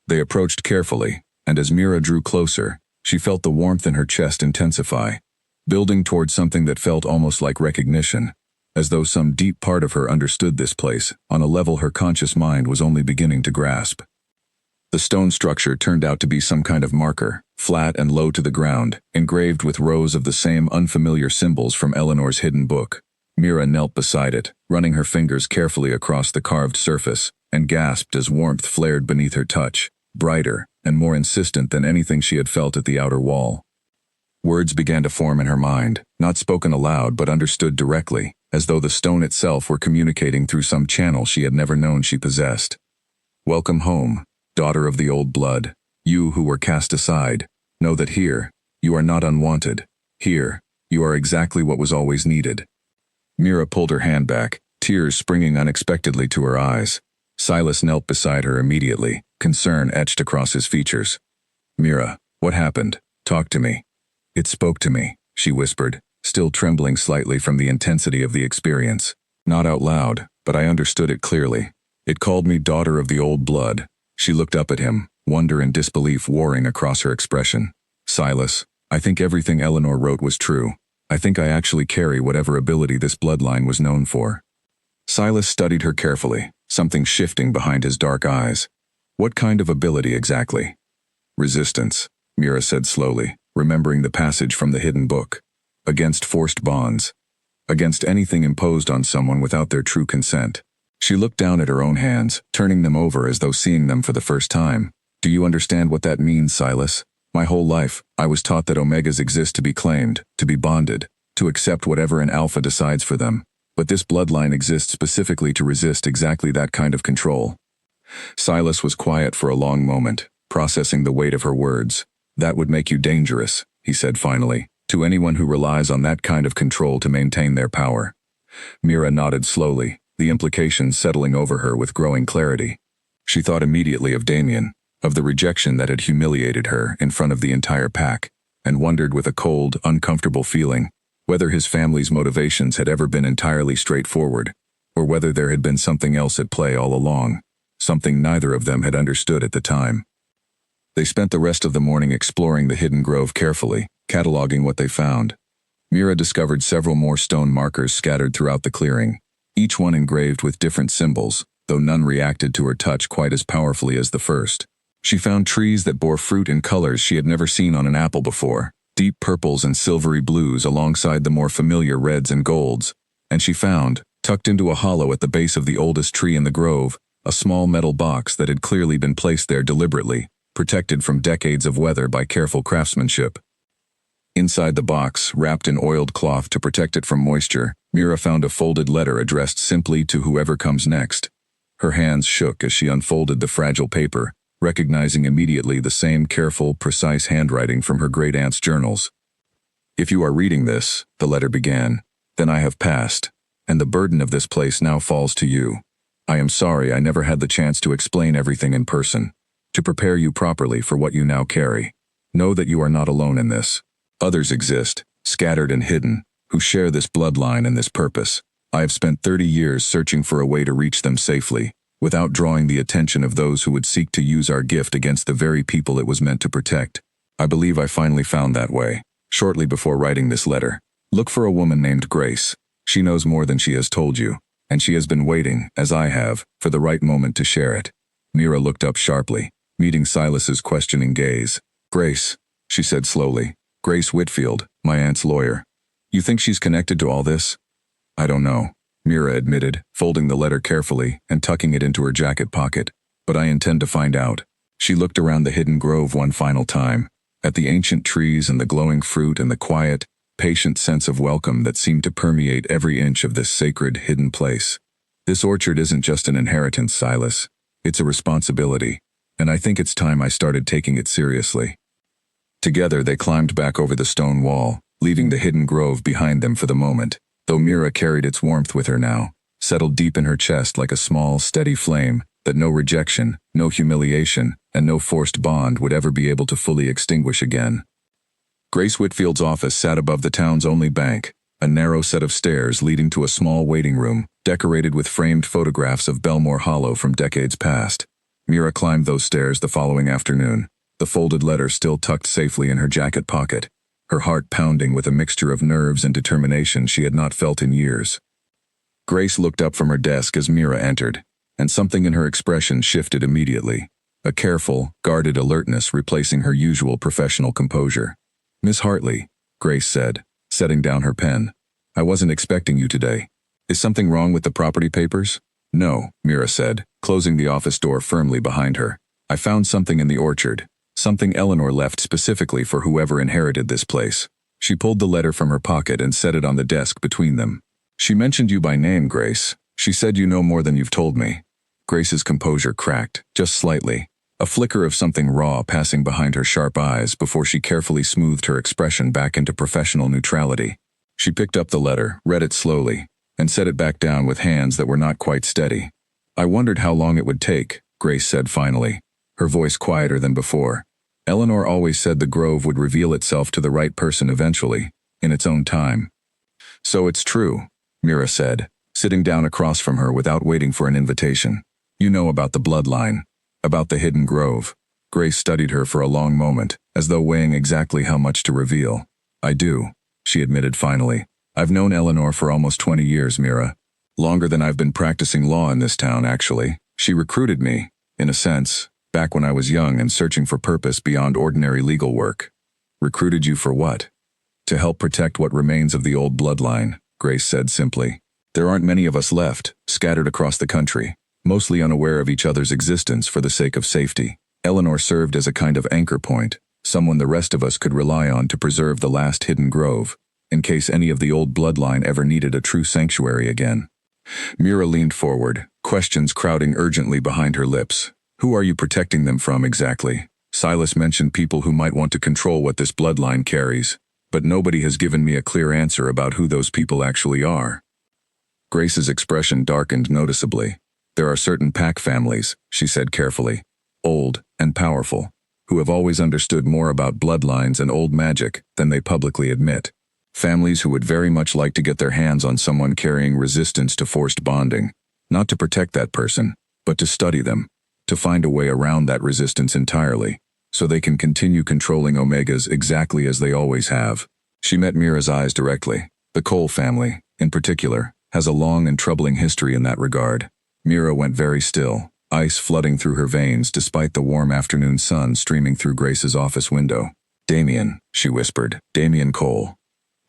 They approached carefully, and as Mira drew closer, she felt the warmth in her chest intensify, building toward something that felt almost like recognition, as though some deep part of her understood this place, on a level her conscious mind was only beginning to grasp. The stone structure turned out to be some kind of marker, flat and low to the ground, engraved with rows of the same unfamiliar symbols from Eleanor's hidden book. Mira knelt beside it, running her fingers carefully across the carved surface, and gasped as warmth flared beneath her touch, brighter and more insistent than anything she had felt at the outer wall. Words began to form in her mind, not spoken aloud but understood directly, as though the stone itself were communicating through some channel she had never known she possessed. "Welcome home, daughter of the old blood. You who were cast aside, know that here, you are not unwanted. Here, you are exactly what was always needed." Mira pulled her hand back, tears springing unexpectedly to her eyes. Silas knelt beside her immediately, concern etched across his features. "Mira, what happened? Talk to me." "It spoke to me," she whispered, still trembling slightly from the intensity of the experience. "Not out loud, but I understood it clearly. It called me daughter of the old blood. She looked up at him, wonder and disbelief warring across her expression. Silas, I think everything Eleanor wrote was true. I think I actually carry whatever ability this bloodline was known for. Silas studied her carefully, something shifting behind his dark eyes. What kind of ability exactly? Resistance, Mira said slowly, remembering the passage from the hidden book. Against forced bonds. Against anything imposed on someone without their true consent. She looked down at her own hands, turning them over as though seeing them for the first time. Do you understand what that means, Silas? My whole life, I was taught that Omegas exist to be claimed, to be bonded, to accept whatever an Alpha decides for them. But this bloodline exists specifically to resist exactly that kind of control. Silas was quiet for a long moment, processing the weight of her words. That would make you dangerous, he said finally, to anyone who relies on that kind of control to maintain their power. Mira nodded slowly, the implications settling over her with growing clarity. She thought immediately of Damien, of the rejection that had humiliated her in front of the entire pack, and wondered with a cold, uncomfortable feeling whether his family's motivations had ever been entirely straightforward, or whether there had been something else at play all along, something neither of them had understood at the time. They spent the rest of the morning exploring the hidden grove carefully, cataloging what they found. Mira discovered several more stone markers scattered throughout the clearing, each one engraved with different symbols, though none reacted to her touch quite as powerfully as the first. She found trees that bore fruit in colors she had never seen on an apple before, deep purples and silvery blues alongside the more familiar reds and golds, and she found, tucked into a hollow at the base of the oldest tree in the grove, a small metal box that had clearly been placed there deliberately, protected from decades of weather by careful craftsmanship. Inside the box, wrapped in oiled cloth to protect it from moisture, Mira found a folded letter addressed simply to whoever comes next. Her hands shook as she unfolded the fragile paper, recognizing immediately the same careful, precise handwriting from her great-aunt's journals. If you are reading this, the letter began, then I have passed, and the burden of this place now falls to you. I am sorry I never had the chance to explain everything in person, to prepare you properly for what you now carry. Know that you are not alone in this. Others exist, scattered and hidden, who share this bloodline and this purpose. I have spent 30 years searching for a way to reach them safely, without drawing the attention of those who would seek to use our gift against the very people it was meant to protect. I believe I finally found that way, shortly before writing this letter. Look for a woman named Grace. She knows more than she has told you, and she has been waiting, as I have, for the right moment to share it. Mira looked up sharply, meeting Silas's questioning gaze. Grace, she said slowly. Grace Whitfield, my aunt's lawyer. You think she's connected to all this? I don't know, Mira admitted, folding the letter carefully and tucking it into her jacket pocket. But I intend to find out. She looked around the hidden grove one final time, at the ancient trees and the glowing fruit and the quiet, patient sense of welcome that seemed to permeate every inch of this sacred, hidden place. This orchard isn't just an inheritance, Silas. It's a responsibility, and I think it's time I started taking it seriously. Together they climbed back over the stone wall, leaving the hidden grove behind them for the moment, though Mira carried its warmth with her now, settled deep in her chest like a small, steady flame that no rejection, no humiliation, and no forced bond would ever be able to fully extinguish again. Grace Whitfield's office sat above the town's only bank, a narrow set of stairs leading to a small waiting room, decorated with framed photographs of Belmore Hollow from decades past. Mira climbed those stairs the following afternoon, the folded letter still tucked safely in her jacket pocket, her heart pounding with a mixture of nerves and determination she had not felt in years. Grace looked up from her desk as Mira entered, and something in her expression shifted immediately, a careful, guarded alertness replacing her usual professional composure. Miss Hartley, Grace said, setting down her pen. I wasn't expecting you today. Is something wrong with the property papers? No, Mira said, closing the office door firmly behind her. I found something in the orchard. Something Eleanor left specifically for whoever inherited this place. She pulled the letter from her pocket and set it on the desk between them. She mentioned you by name, Grace. She said you know more than you've told me. Grace's composure cracked, just slightly, a flicker of something raw passing behind her sharp eyes before she carefully smoothed her expression back into professional neutrality. She picked up the letter, read it slowly, and set it back down with hands that were not quite steady. I wondered how long it would take, Grace said finally, her voice quieter than before. Eleanor always said the grove would reveal itself to the right person eventually, in its own time. So it's true, Mira said, sitting down across from her without waiting for an invitation. You know about the bloodline. About the hidden grove. Grace studied her for a long moment, as though weighing exactly how much to reveal. I do, she admitted finally. I've known Eleanor for almost 20 years, Mira. Longer than I've been practicing law in this town, actually. She recruited me, in a sense, back when I was young and searching for purpose beyond ordinary legal work. Recruited you for what? To help protect what remains of the old bloodline, Grace said simply. There aren't many of us left, scattered across the country, mostly unaware of each other's existence for the sake of safety. Eleanor served as a kind of anchor point, someone the rest of us could rely on to preserve the last hidden grove, in case any of the old bloodline ever needed a true sanctuary again. Mira leaned forward, questions crowding urgently behind her lips. Who are you protecting them from exactly? Silas mentioned people who might want to control what this bloodline carries, but nobody has given me a clear answer about who those people actually are. Grace's expression darkened noticeably. There are certain pack families, she said carefully, old and powerful, who have always understood more about bloodlines and old magic than they publicly admit. Families who would very much like to get their hands on someone carrying resistance to forced bonding, not to protect that person, but to study them, to find a way around that resistance entirely, so they can continue controlling Omegas exactly as they always have. She met Mira's eyes directly. The Cole family, in particular, has a long and troubling history in that regard. Mira went very still, ice flooding through her veins despite the warm afternoon sun streaming through Grace's office window. Damien, she whispered. Damien Cole.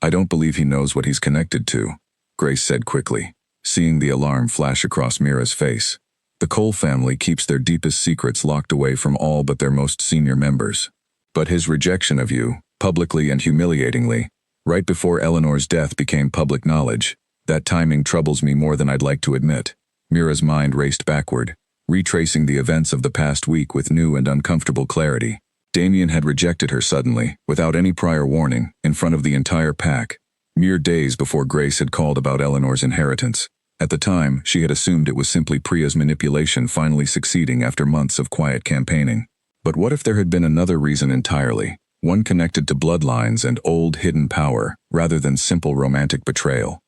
I don't believe he knows what he's connected to, Grace said quickly, seeing the alarm flash across Mira's face. The Cole family keeps their deepest secrets locked away from all but their most senior members. But his rejection of you, publicly and humiliatingly, right before Eleanor's death became public knowledge, that timing troubles me more than I'd like to admit. Mira's mind raced backward, retracing the events of the past week with new and uncomfortable clarity. Damien had rejected her suddenly, without any prior warning, in front of the entire pack, mere days before Grace had called about Eleanor's inheritance. At the time, she had assumed it was simply Priya's manipulation finally succeeding after months of quiet campaigning. But what if there had been another reason entirely, one connected to bloodlines and old hidden power, rather than simple romantic betrayal?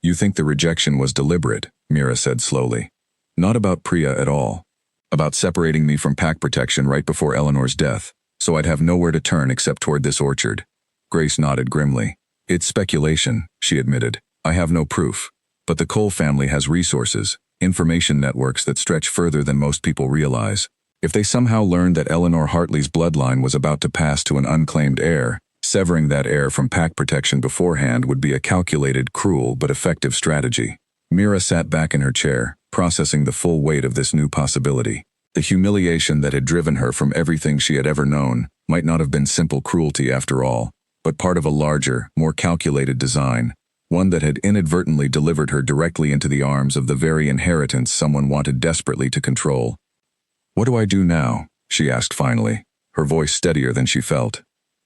You think the rejection was deliberate, Mira said slowly. Not about Priya at all. About separating me from pack protection right before Eleanor's death, so I'd have nowhere to turn except toward this orchard. Grace nodded grimly. It's speculation, she admitted. I have no proof. But the Cole family has resources, information networks that stretch further than most people realize. If they somehow learned that Eleanor Hartley's bloodline was about to pass to an unclaimed heir, severing that heir from pack protection beforehand would be a calculated, cruel, but effective strategy. Mira sat back in her chair, processing the full weight of this new possibility. The humiliation that had driven her from everything she had ever known might not have been simple cruelty after all, but part of a larger, more calculated design, one that had inadvertently delivered her directly into the arms of the very inheritance someone wanted desperately to control. What do I do now? She asked finally, her voice steadier than she felt.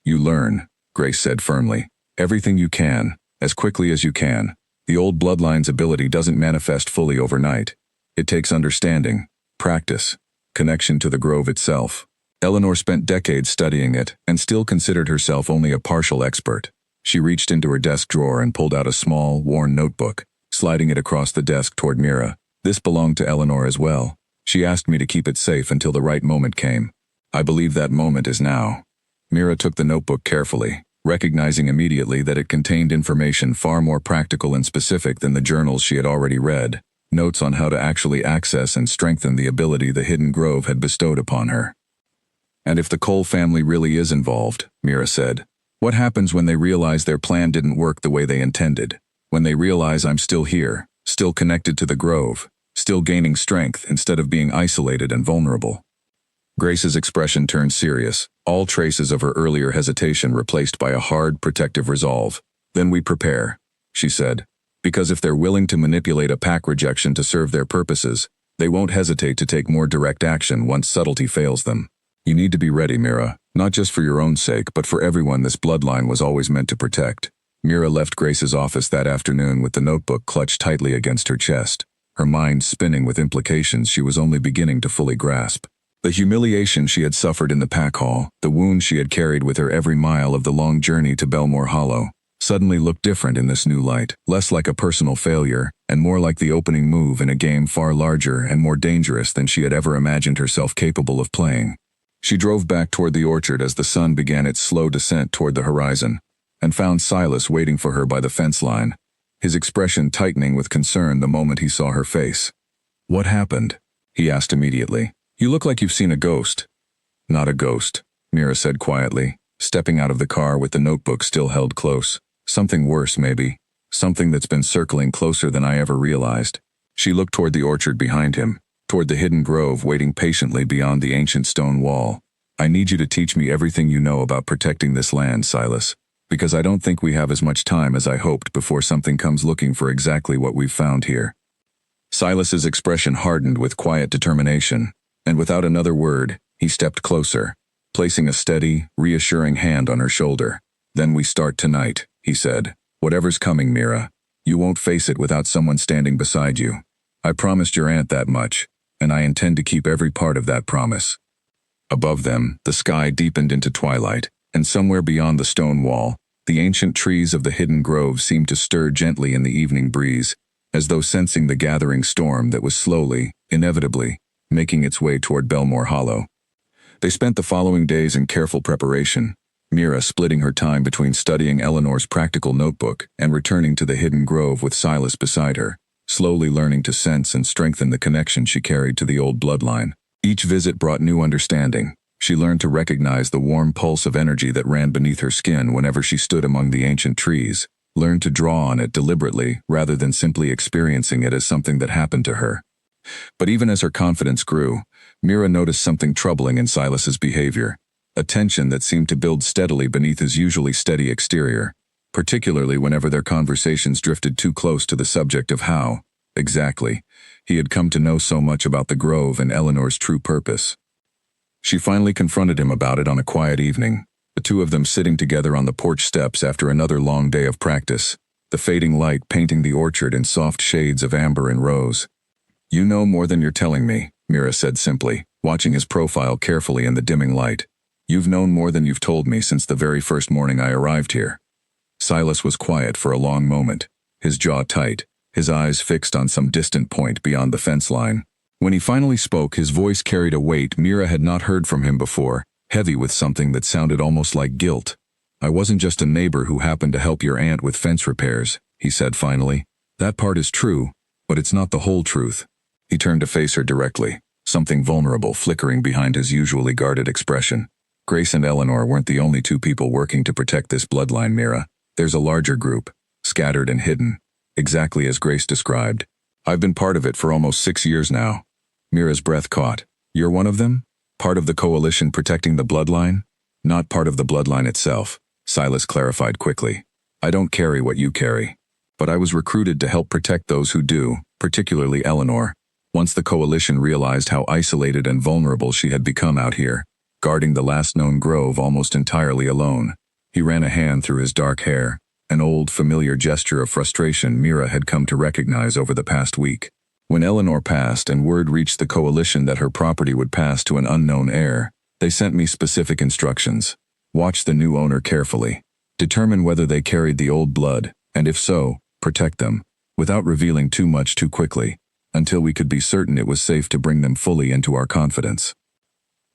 You learn, Grace said firmly. Everything you can, as quickly as you can. The old bloodline's ability doesn't manifest fully overnight. It takes understanding, practice, connection to the grove itself. Eleanor spent decades studying it and still considered herself only a partial expert. She reached into her desk drawer and pulled out a small, worn notebook, sliding it across the desk toward Mira. This belonged to Eleanor as well. She asked me to keep it safe until the right moment came. I believe that moment is now. Mira took the notebook carefully, recognizing immediately that it contained information far more practical and specific than the journals she had already read, notes on how to actually access and strengthen the ability the Hidden Grove had bestowed upon her. And if the Cole family really is involved, Mira said, what happens when they realize their plan didn't work the way they intended? When they realize I'm still here, still connected to the grove, still gaining strength instead of being isolated and vulnerable? Grace's expression turned serious, all traces of her earlier hesitation replaced by a hard, protective resolve. Then we prepare, she said, because if they're willing to manipulate a pack rejection to serve their purposes, they won't hesitate to take more direct action once subtlety fails them. You need to be ready, Mira, not just for your own sake, but for everyone this bloodline was always meant to protect. Mira left Grace's office that afternoon with the notebook clutched tightly against her chest, her mind spinning with implications she was only beginning to fully grasp. The humiliation she had suffered in the pack hall, the wounds she had carried with her every mile of the long journey to Belmore Hollow, suddenly looked different in this new light, less like a personal failure and more like the opening move in a game far larger and more dangerous than she had ever imagined herself capable of playing. She drove back toward the orchard as the sun began its slow descent toward the horizon, and found Silas waiting for her by the fence line, his expression tightening with concern the moment he saw her face. "What happened?" he asked immediately. "You look like you've seen a ghost." "Not a ghost," Mira said quietly, stepping out of the car with the notebook still held close. "Something worse, maybe. Something that's been circling closer than I ever realized." She looked toward the orchard behind him, toward the hidden grove waiting patiently beyond the ancient stone wall. "I need you to teach me everything you know about protecting this land, Silas, because I don't think we have as much time as I hoped before something comes looking for exactly what we've found here." Silas's expression hardened with quiet determination, and without another word, he stepped closer, placing a steady, reassuring hand on her shoulder. "Then we start tonight," he said. "Whatever's coming, Mira, you won't face it without someone standing beside you. I promised your aunt that much, and I intend to keep every part of that promise." Above them, the sky deepened into twilight, and somewhere beyond the stone wall, the ancient trees of the hidden grove seemed to stir gently in the evening breeze, as though sensing the gathering storm that was slowly, inevitably, making its way toward Belmore Hollow. They spent the following days in careful preparation, Mira splitting her time between studying Eleanor's practical notebook and returning to the hidden grove with Silas beside her, slowly learning to sense and strengthen the connection she carried to the old bloodline. Each visit brought new understanding. She learned to recognize the warm pulse of energy that ran beneath her skin whenever she stood among the ancient trees, learned to draw on it deliberately rather than simply experiencing it as something that happened to her. But even as her confidence grew, Mira noticed something troubling in Silas's behavior, a tension that seemed to build steadily beneath his usually steady exterior, particularly whenever their conversations drifted too close to the subject of how, exactly, he had come to know so much about the grove and Eleanor's true purpose. She finally confronted him about it on a quiet evening, the two of them sitting together on the porch steps after another long day of practice, the fading light painting the orchard in soft shades of amber and rose. "You know more than you're telling me," Mira said simply, watching his profile carefully in the dimming light. "You've known more than you've told me since the very first morning I arrived here." Silas was quiet for a long moment, his jaw tight, his eyes fixed on some distant point beyond the fence line. When he finally spoke, his voice carried a weight Mira had not heard from him before, heavy with something that sounded almost like guilt. "I wasn't just a neighbor who happened to help your aunt with fence repairs," he said finally. "That part is true, but it's not the whole truth." He turned to face her directly, something vulnerable flickering behind his usually guarded expression. "Grace and Eleanor weren't the only two people working to protect this bloodline, Mira. There's a larger group, scattered and hidden, exactly as Grace described. I've been part of it for almost 6 years now." Mira's breath caught. "You're one of them? Part of the coalition protecting the bloodline?" "Not part of the bloodline itself," Silas clarified quickly. "I don't carry what you carry. But I was recruited to help protect those who do, particularly Eleanor. Once the coalition realized how isolated and vulnerable she had become out here, guarding the last known grove almost entirely alone." He ran a hand through his dark hair, an old, familiar gesture of frustration Mira had come to recognize over the past week. "When Eleanor passed and word reached the coalition that her property would pass to an unknown heir, they sent me specific instructions. Watch the new owner carefully. Determine whether they carried the old blood, and if so, protect them, without revealing too much too quickly, until we could be certain it was safe to bring them fully into our confidence."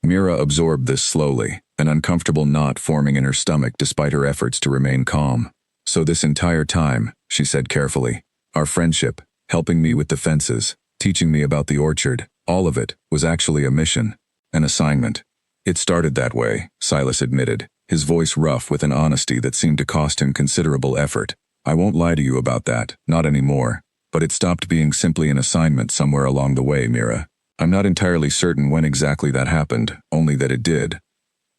Mira absorbed this slowly, an uncomfortable knot forming in her stomach despite her efforts to remain calm. "So this entire time," she said carefully, "our friendship, helping me with the fences, teaching me about the orchard, all of it was actually a mission, an assignment." "It started that way," Silas admitted, his voice rough with an honesty that seemed to cost him considerable effort. "I won't lie to you about that, not anymore. But it stopped being simply an assignment somewhere along the way, Mira. I'm not entirely certain when exactly that happened, only that it did."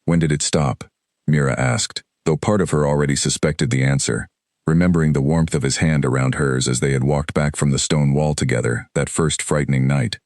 "When did it stop?" Mira asked, though part of her already suspected the answer, remembering the warmth of his hand around hers as they had walked back from the stone wall together that first frightening night.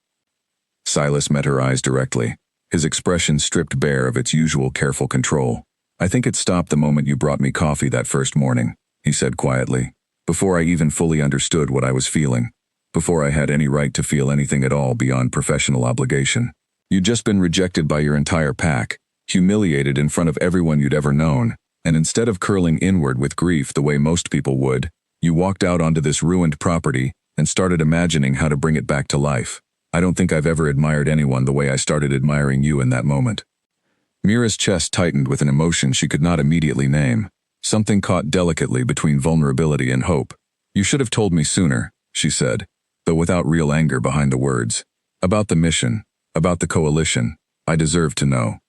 Silas met her eyes directly, his expression stripped bare of its usual careful control. "I think it stopped the moment you brought me coffee that first morning," he said quietly. "Before I even fully understood what I was feeling. Before I had any right to feel anything at all beyond professional obligation. You'd just been rejected by your entire pack, humiliated in front of everyone you'd ever known, and instead of curling inward with grief the way most people would, you walked out onto this ruined property, and started imagining how to bring it back to life. I don't think I've ever admired anyone the way I started admiring you in that moment. Mira's chest tightened with an emotion she could not immediately name. Something caught delicately between vulnerability and hope. You should have told me sooner, she said, though without real anger behind the words. About the mission, about the coalition, I deserve to know.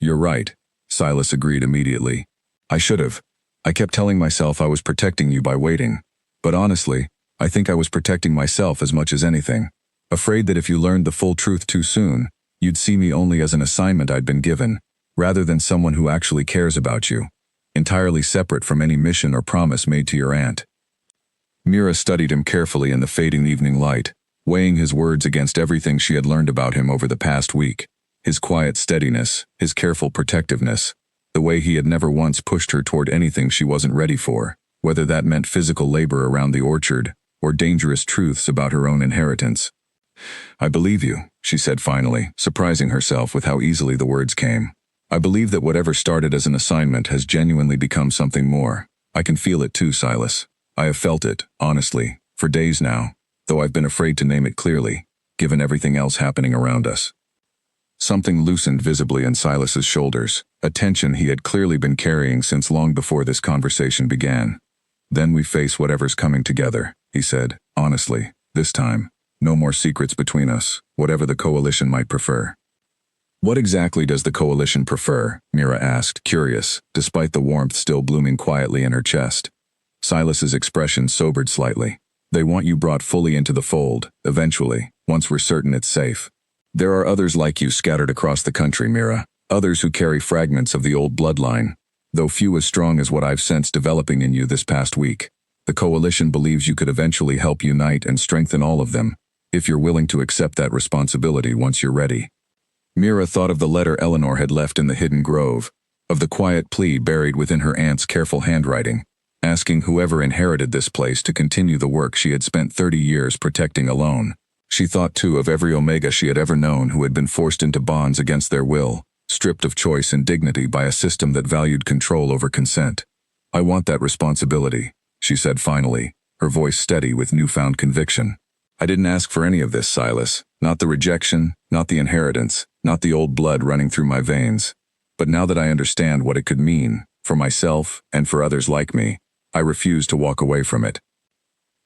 You're right, Silas agreed immediately. I should have. I kept telling myself I was protecting you by waiting. But honestly, I think I was protecting myself as much as anything. Afraid that if you learned the full truth too soon, you'd see me only as an assignment I'd been given, rather than someone who actually cares about you, entirely separate from any mission or promise made to your aunt. Mira studied him carefully in the fading evening light, weighing his words against everything she had learned about him over the past week. His quiet steadiness, his careful protectiveness, the way he had never once pushed her toward anything she wasn't ready for, whether that meant physical labor around the orchard or dangerous truths about her own inheritance. I believe you, she said finally, surprising herself with how easily the words came. I believe that whatever started as an assignment has genuinely become something more. I can feel it too, Silas. I have felt it, honestly, for days now, though I've been afraid to name it clearly, given everything else happening around us. Something loosened visibly in Silas's shoulders, a tension he had clearly been carrying since long before this conversation began. Then we face whatever's coming together, he said, honestly, this time. No more secrets between us, whatever the coalition might prefer. What exactly does the coalition prefer? Mira asked, curious, despite the warmth still blooming quietly in her chest. Silas's expression sobered slightly. They want you brought fully into the fold, eventually, once we're certain it's safe. There are others like you scattered across the country, Mira, others who carry fragments of the old bloodline, though few as strong as what I've sensed developing in you this past week. The coalition believes you could eventually help unite and strengthen all of them, if you're willing to accept that responsibility once you're ready. Mira thought of the letter Eleanor had left in the hidden grove, of the quiet plea buried within her aunt's careful handwriting, asking whoever inherited this place to continue the work she had spent 30 years protecting alone. She thought too of every Omega she had ever known who had been forced into bonds against their will, stripped of choice and dignity by a system that valued control over consent. I want that responsibility, she said finally, her voice steady with newfound conviction. I didn't ask for any of this, Silas. Not the rejection, not the inheritance, not the old blood running through my veins. But now that I understand what it could mean, for myself and for others like me, I refuse to walk away from it.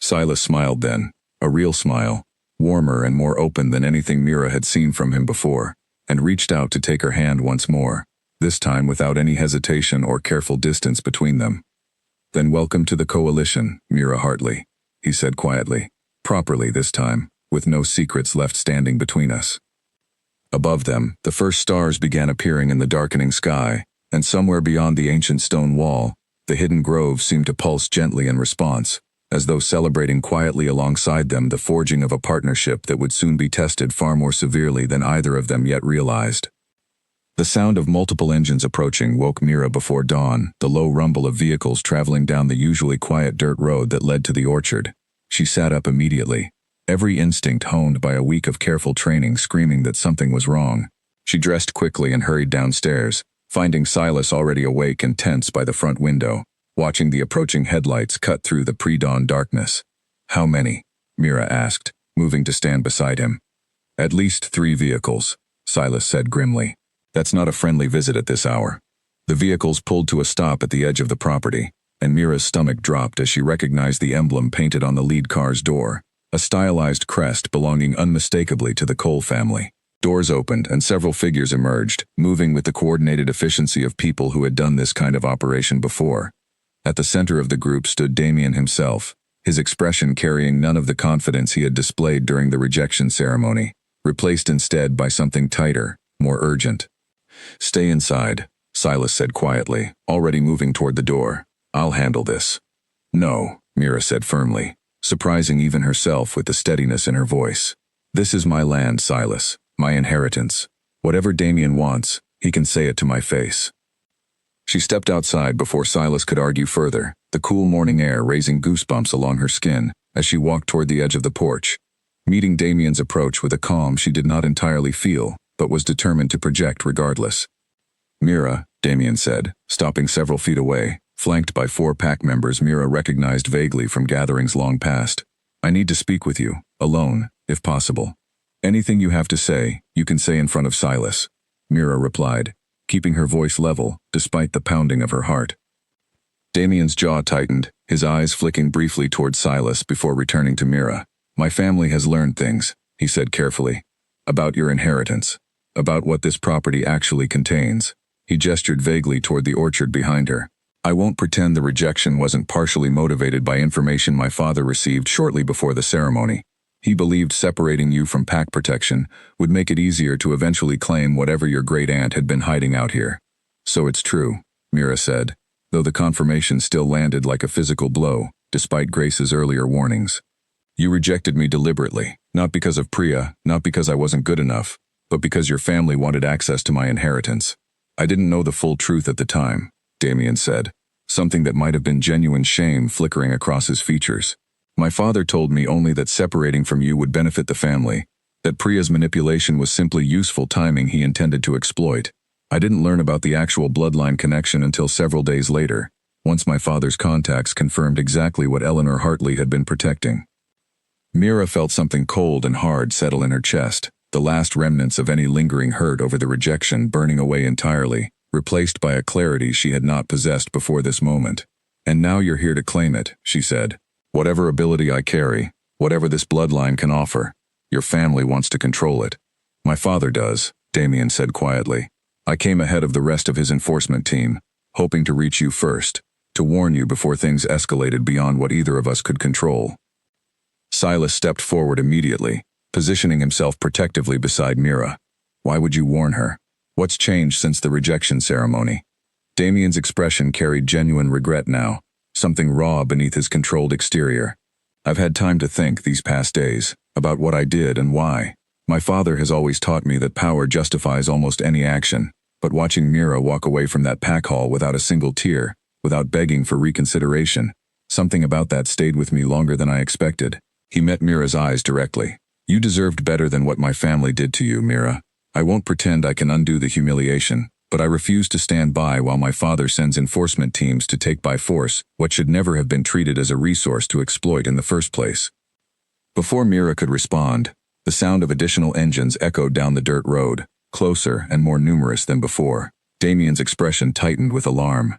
Silas smiled then, a real smile, warmer and more open than anything Mira had seen from him before, and reached out to take her hand once more, this time without any hesitation or careful distance between them. Then welcome to the coalition, Mira Hartley, he said quietly. Properly this time, with no secrets left standing between us. Above them, the first stars began appearing in the darkening sky, and somewhere beyond the ancient stone wall, the hidden grove seemed to pulse gently in response, as though celebrating quietly alongside them the forging of a partnership that would soon be tested far more severely than either of them yet realized. The sound of multiple engines approaching woke Mira before dawn, the low rumble of vehicles traveling down the usually quiet dirt road that led to the orchard. She sat up immediately, every instinct honed by a week of careful training screaming that something was wrong. She dressed quickly and hurried downstairs, finding Silas already awake and tense by the front window, watching the approaching headlights cut through the pre-dawn darkness. How many? Mira asked, moving to stand beside him. At least 3 vehicles, Silas said grimly. That's not a friendly visit at this hour. The vehicles pulled to a stop at the edge of the property, and Mira's stomach dropped as she recognized the emblem painted on the lead car's door, a stylized crest belonging unmistakably to the Cole family. Doors opened and several figures emerged, moving with the coordinated efficiency of people who had done this kind of operation before. At the center of the group stood Damien himself, his expression carrying none of the confidence he had displayed during the rejection ceremony, replaced instead by something tighter, more urgent. Stay inside, Silas said quietly, already moving toward the door. I'll handle this. No, Mira said firmly, surprising even herself with the steadiness in her voice. This is my land, Silas, my inheritance. Whatever Damien wants, he can say it to my face. She stepped outside before Silas could argue further, the cool morning air raising goosebumps along her skin as she walked toward the edge of the porch, meeting Damien's approach with a calm she did not entirely feel, but was determined to project regardless. Mira, Damien said, stopping several feet away, flanked by 4 pack members Mira recognized vaguely from gatherings long past. I need to speak with you, alone, if possible. Anything you have to say, you can say in front of Silas, Mira replied, keeping her voice level, despite the pounding of her heart. Damien's jaw tightened, his eyes flicking briefly toward Silas before returning to Mira. My family has learned things, he said carefully. About your inheritance. About what this property actually contains. He gestured vaguely toward the orchard behind her. I won't pretend the rejection wasn't partially motivated by information my father received shortly before the ceremony. He believed separating you from pack protection would make it easier to eventually claim whatever your great-aunt had been hiding out here. So it's true, Mira said, though the confirmation still landed like a physical blow, despite Grace's earlier warnings. You rejected me deliberately, not because of Priya, not because I wasn't good enough, but because your family wanted access to my inheritance. I didn't know the full truth at the time, Damien said, something that might have been genuine shame flickering across his features. My father told me only that separating from you would benefit the family, that Priya's manipulation was simply useful timing he intended to exploit. I didn't learn about the actual bloodline connection until several days later, once my father's contacts confirmed exactly what Eleanor Hartley had been protecting. Mira felt something cold and hard settle in her chest, the last remnants of any lingering hurt over the rejection burning away entirely, replaced by a clarity she had not possessed before this moment. And now you're here to claim it, she said. Whatever ability I carry, whatever this bloodline can offer, your family wants to control it. My father does, Damien said quietly. I came ahead of the rest of his enforcement team, hoping to reach you first, to warn you before things escalated beyond what either of us could control. Silas stepped forward immediately, positioning himself protectively beside Mira. Why would you warn her? What's changed since the rejection ceremony? Damien's expression carried genuine regret now, something raw beneath his controlled exterior. I've had time to think these past days about what I did and why. My father has always taught me that power justifies almost any action, but watching Mira walk away from that pack hall without a single tear, without begging for reconsideration, something about that stayed with me longer than I expected. He met Mira's eyes directly. You deserved better than what my family did to you, Mira. I won't pretend I can undo the humiliation, but I refuse to stand by while my father sends enforcement teams to take by force what should never have been treated as a resource to exploit in the first place. Before Mira could respond, the sound of additional engines echoed down the dirt road, closer and more numerous than before. Damien's expression tightened with alarm.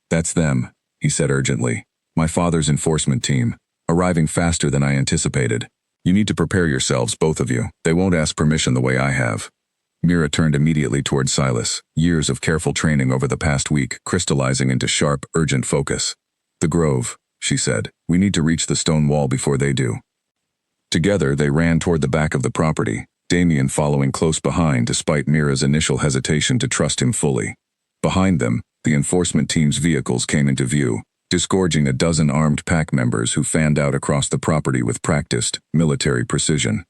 That's them, he said urgently. My father's enforcement team, arriving faster than I anticipated. You need to prepare yourselves, both of you. They won't ask permission the way I have. Mira turned immediately toward Silas, years of careful training over the past week crystallizing into sharp, urgent focus. The Grove, she said. We need to reach the stone wall before they do. Together, they ran toward the back of the property, Damien following close behind despite Mira's initial hesitation to trust him fully. Behind them, the enforcement team's vehicles came into view, disgorging a dozen armed pack members who fanned out across the property with practiced, military precision.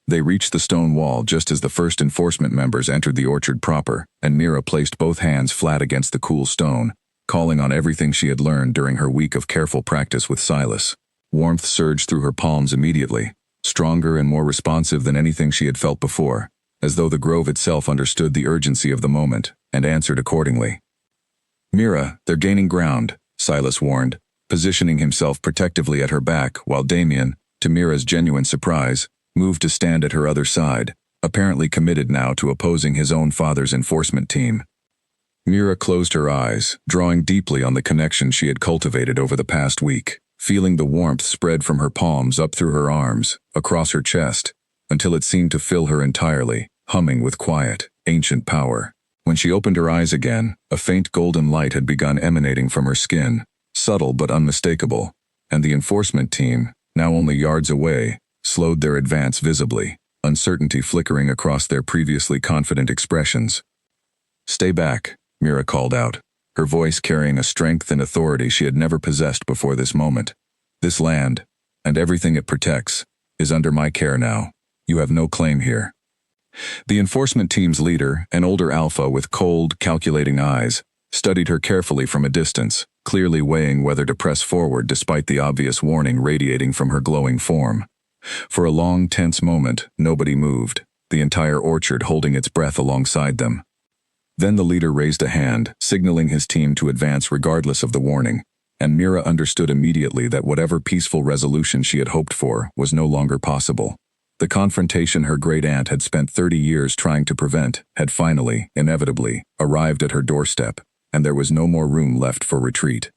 They reached the stone wall just as the first enforcement members entered the orchard proper, and Mira placed both hands flat against the cool stone, calling on everything she had learned during her week of careful practice with Silas. Warmth surged through her palms immediately, stronger and more responsive than anything she had felt before, as though the grove itself understood the urgency of the moment and answered accordingly. Mira, they're gaining ground, Silas warned, positioning himself protectively at her back while Damien, to Mira's genuine surprise, moved to stand at her other side, apparently committed now to opposing his own father's enforcement team. Mira closed her eyes, drawing deeply on the connection she had cultivated over the past week, feeling the warmth spread from her palms up through her arms, across her chest, until it seemed to fill her entirely, humming with quiet, ancient power. When she opened her eyes again, a faint golden light had begun emanating from her skin, subtle but unmistakable, and the enforcement team, now only yards away, slowed their advance visibly, uncertainty flickering across their previously confident expressions. Stay back, Mira called out, her voice carrying a strength and authority she had never possessed before this moment. This land, and everything it protects, is under my care now. You have no claim here. The enforcement team's leader, an older alpha with cold, calculating eyes, studied her carefully from a distance, clearly weighing whether to press forward despite the obvious warning radiating from her glowing form. For a long, tense moment, nobody moved, the entire orchard holding its breath alongside them. Then the leader raised a hand, signaling his team to advance regardless of the warning, and Mira understood immediately that whatever peaceful resolution she had hoped for was no longer possible. The confrontation her great-aunt had spent 30 years trying to prevent had finally, inevitably, arrived at her doorstep, and there was no more room left for retreat.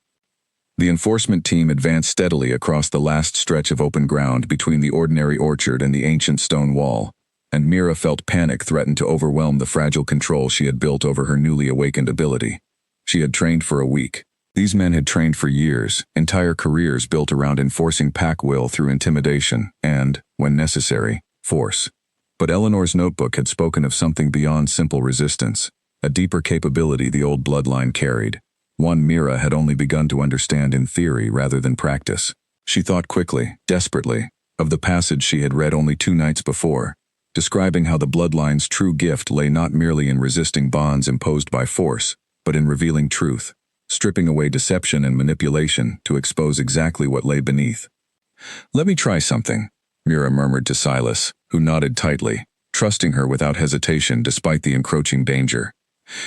The enforcement team advanced steadily across the last stretch of open ground between the ordinary orchard and the ancient stone wall, and Mira felt panic threatened to overwhelm the fragile control she had built over her newly awakened ability. She had trained for a week. These men had trained for years, entire careers built around enforcing pack will through intimidation and, when necessary, force. But Eleanor's notebook had spoken of something beyond simple resistance, a deeper capability the old bloodline carried, one Mira had only begun to understand in theory rather than practice. She thought quickly, desperately, of the passage she had read only 2 nights before, describing how the bloodline's true gift lay not merely in resisting bonds imposed by force, but in revealing truth, stripping away deception and manipulation to expose exactly what lay beneath. "Let me try something," Mira murmured to Silas, who nodded tightly, trusting her without hesitation despite the encroaching danger.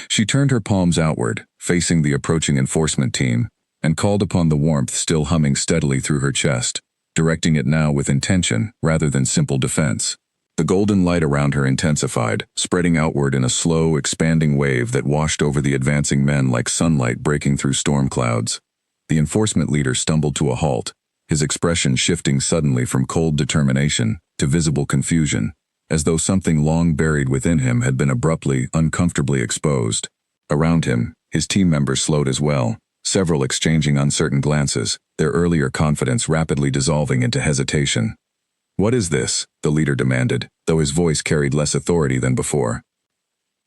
She turned her palms outward, facing the approaching enforcement team, and called upon the warmth still humming steadily through her chest, directing it now with intention rather than simple defense. The golden light around her intensified, spreading outward in a slow, expanding wave that washed over the advancing men like sunlight breaking through storm clouds. The enforcement leader stumbled to a halt, his expression shifting suddenly from cold determination to visible confusion, as though something long buried within him had been abruptly, uncomfortably exposed. Around him, his team members slowed as well, several exchanging uncertain glances, their earlier confidence rapidly dissolving into hesitation. "What is this?" the leader demanded, though his voice carried less authority than before.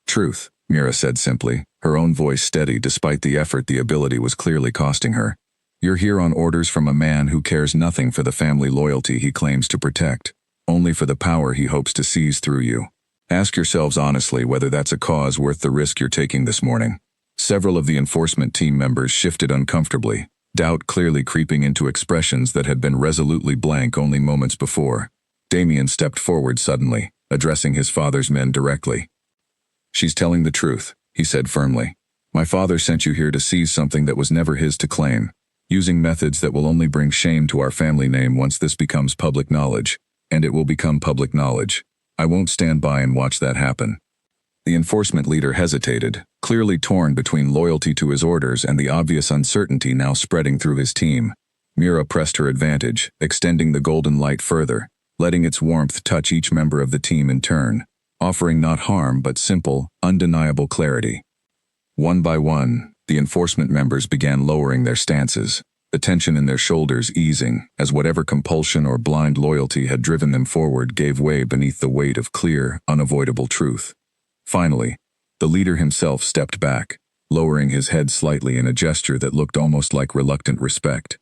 "Truth," Mira said simply, her own voice steady despite the effort the ability was clearly costing her. "You're here on orders from a man who cares nothing for the family loyalty he claims to protect, only for the power he hopes to seize through you. Ask yourselves honestly whether that's a cause worth the risk you're taking this morning." Several of the enforcement team members shifted uncomfortably, doubt clearly creeping into expressions that had been resolutely blank only moments before. Damien stepped forward suddenly, addressing his father's men directly. "She's telling the truth," he said firmly. "My father sent you here to seize something that was never his to claim, using methods that will only bring shame to our family name once this becomes public knowledge, and it will become public knowledge. I won't stand by and watch that happen." The enforcement leader hesitated, clearly torn between loyalty to his orders and the obvious uncertainty now spreading through his team. Mira pressed her advantage, extending the golden light further, letting its warmth touch each member of the team in turn, offering not harm but simple, undeniable clarity. One by one, the enforcement members began lowering their stances, the tension in their shoulders easing as whatever compulsion or blind loyalty had driven them forward gave way beneath the weight of clear, unavoidable truth. Finally, the leader himself stepped back, lowering his head slightly in a gesture that looked almost like reluctant respect.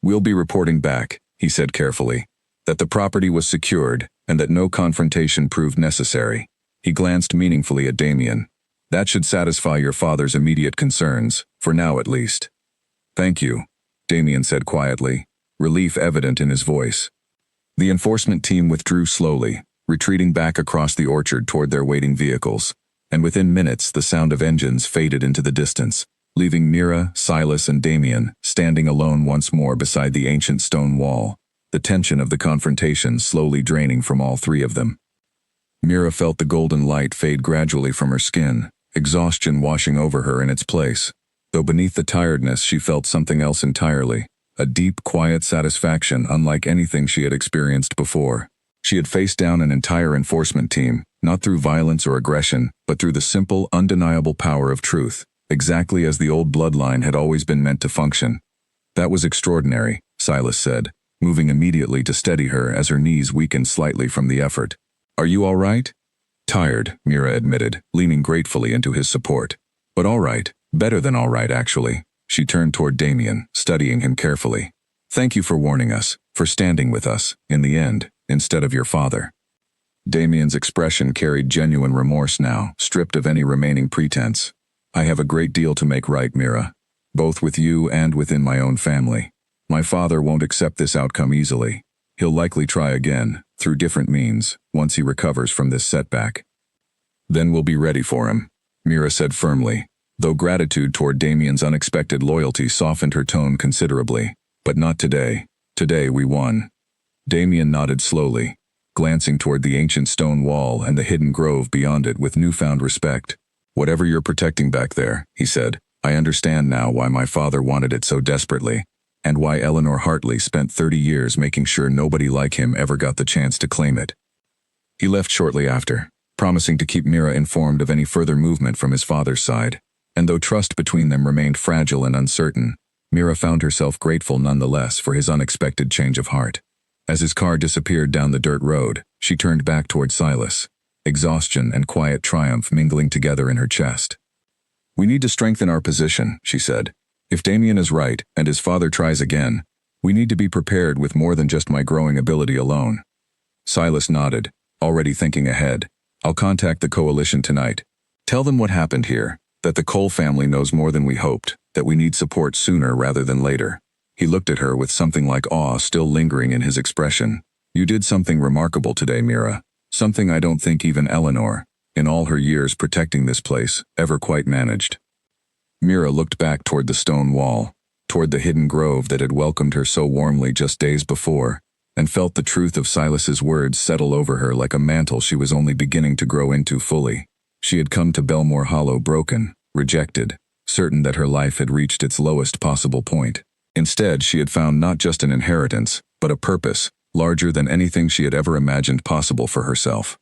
"We'll be reporting back," he said carefully, "that the property was secured and that no confrontation proved necessary." He glanced meaningfully at Damien. "That should satisfy your father's immediate concerns, for now at least." "Thank you," Damien said quietly, relief evident in his voice. The enforcement team withdrew slowly, retreating back across the orchard toward their waiting vehicles, and within minutes the sound of engines faded into the distance, leaving Mira, Silas, and Damien standing alone once more beside the ancient stone wall, the tension of the confrontation slowly draining from all 3 of them. Mira felt the golden light fade gradually from her skin, exhaustion washing over her in its place, though beneath the tiredness she felt something else entirely, a deep, quiet satisfaction unlike anything she had experienced before. She had faced down an entire enforcement team, not through violence or aggression, but through the simple, undeniable power of truth, exactly as the old bloodline had always been meant to function. "That was extraordinary," Silas said, moving immediately to steady her as her knees weakened slightly from the effort. "Are you all right?" "Tired," Mira admitted, leaning gratefully into his support. "But all right, better than all right, actually." She turned toward Damien, studying him carefully. "Thank you for warning us, for standing with us, in the end, instead of your father." Damien's expression carried genuine remorse now, stripped of any remaining pretense. "I have a great deal to make right, Mira, both with you and within my own family. My father won't accept this outcome easily. He'll likely try again, through different means, once he recovers from this setback. Then we'll be ready for him," Mira said firmly, though gratitude toward Damien's unexpected loyalty softened her tone considerably. But not today. Today we won. Damien nodded slowly, glancing toward the ancient stone wall and the hidden grove beyond it with newfound respect. Whatever you're protecting back there, he said, I understand now why my father wanted it so desperately, and why Eleanor Hartley spent 30 years making sure nobody like him ever got the chance to claim it. He left shortly after, promising to keep Mira informed of any further movement from his father's side, and though trust between them remained fragile and uncertain, Mira found herself grateful nonetheless for his unexpected change of heart. As his car disappeared down the dirt road, she turned back toward Silas, exhaustion and quiet triumph mingling together in her chest. We need to strengthen our position, she said. If Damien is right and his father tries again, we need to be prepared with more than just my growing ability alone. Silas nodded, already thinking ahead. I'll contact the coalition tonight. Tell them what happened here, that the Cole family knows more than we hoped, that we need support sooner rather than later. He looked at her with something like awe still lingering in his expression. You did something remarkable today, Mira. Something I don't think even Eleanor, in all her years protecting this place, ever quite managed. Mira looked back toward the stone wall, toward the hidden grove that had welcomed her so warmly just days before, and felt the truth of Silas's words settle over her like a mantle she was only beginning to grow into fully. She had come to Belmore Hollow broken, rejected, certain that her life had reached its lowest possible point. Instead, she had found not just an inheritance, but a purpose, larger than anything she had ever imagined possible for herself.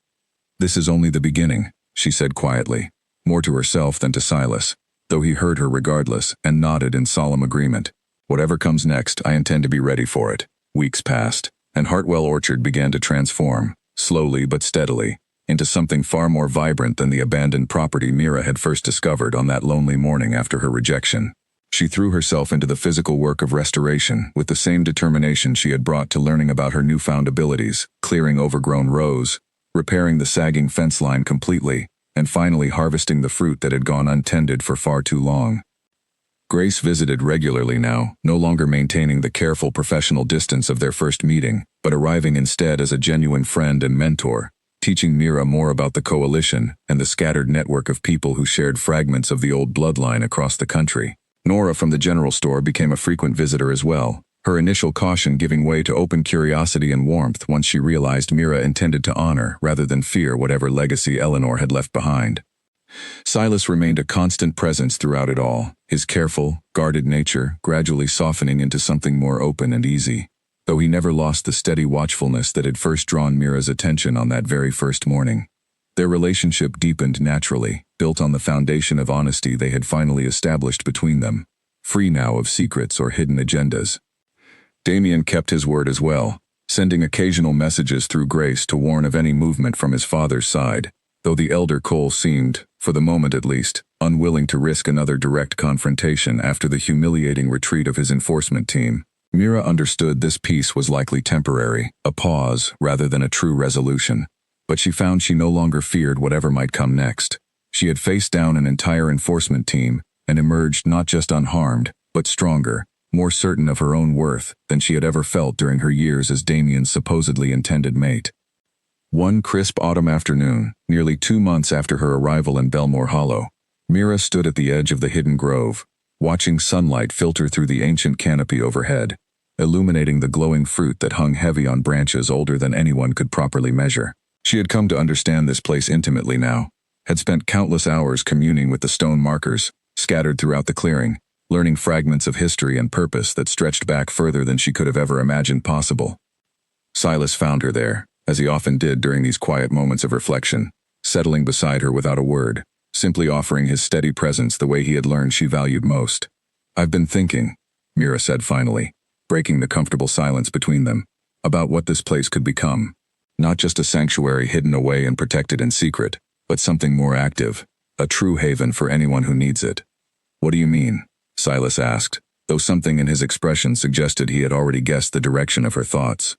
This is only the beginning, she said quietly, more to herself than to Silas, though he heard her regardless and nodded in solemn agreement. Whatever comes next, I intend to be ready for it. Weeks passed, and Hartwell Orchard began to transform, slowly but steadily, into something far more vibrant than the abandoned property Mira had first discovered on that lonely morning after her rejection. She threw herself into the physical work of restoration with the same determination she had brought to learning about her newfound abilities, clearing overgrown rows, repairing the sagging fence line completely, and finally harvesting the fruit that had gone untended for far too long. Grace visited regularly now, no longer maintaining the careful professional distance of their first meeting, but arriving instead as a genuine friend and mentor, teaching Mira more about the coalition and the scattered network of people who shared fragments of the old bloodline across the country. Nora from the general store became a frequent visitor as well, her initial caution giving way to open curiosity and warmth once she realized Mira intended to honor rather than fear whatever legacy Eleanor had left behind. Silas remained a constant presence throughout it all, his careful, guarded nature gradually softening into something more open and easy, though he never lost the steady watchfulness that had first drawn Mira's attention on that very first morning. Their relationship deepened naturally, built on the foundation of honesty they had finally established between them, free now of secrets or hidden agendas. Damien kept his word as well, sending occasional messages through Grace to warn of any movement from his father's side, though the elder Cole seemed, for the moment at least, unwilling to risk another direct confrontation after the humiliating retreat of his enforcement team. Mira understood this peace was likely temporary, a pause rather than a true resolution. But she found she no longer feared whatever might come next. She had faced down an entire enforcement team and emerged not just unharmed, but stronger, more certain of her own worth than she had ever felt during her years as Damien's supposedly intended mate. One crisp autumn afternoon, nearly 2 months after her arrival in Belmore Hollow, Mira stood at the edge of the hidden grove, watching sunlight filter through the ancient canopy overhead, illuminating the glowing fruit that hung heavy on branches older than anyone could properly measure. She had come to understand this place intimately now, had spent countless hours communing with the stone markers, scattered throughout the clearing, learning fragments of history and purpose that stretched back further than she could have ever imagined possible. Silas found her there, as he often did during these quiet moments of reflection, settling beside her without a word, simply offering his steady presence the way he had learned she valued most. I've been thinking, Mira said finally, breaking the comfortable silence between them, about what this place could become. Not just a sanctuary hidden away and protected in secret, but something more active, a true haven for anyone who needs it. What do you mean? Silas asked, though something in his expression suggested he had already guessed the direction of her thoughts.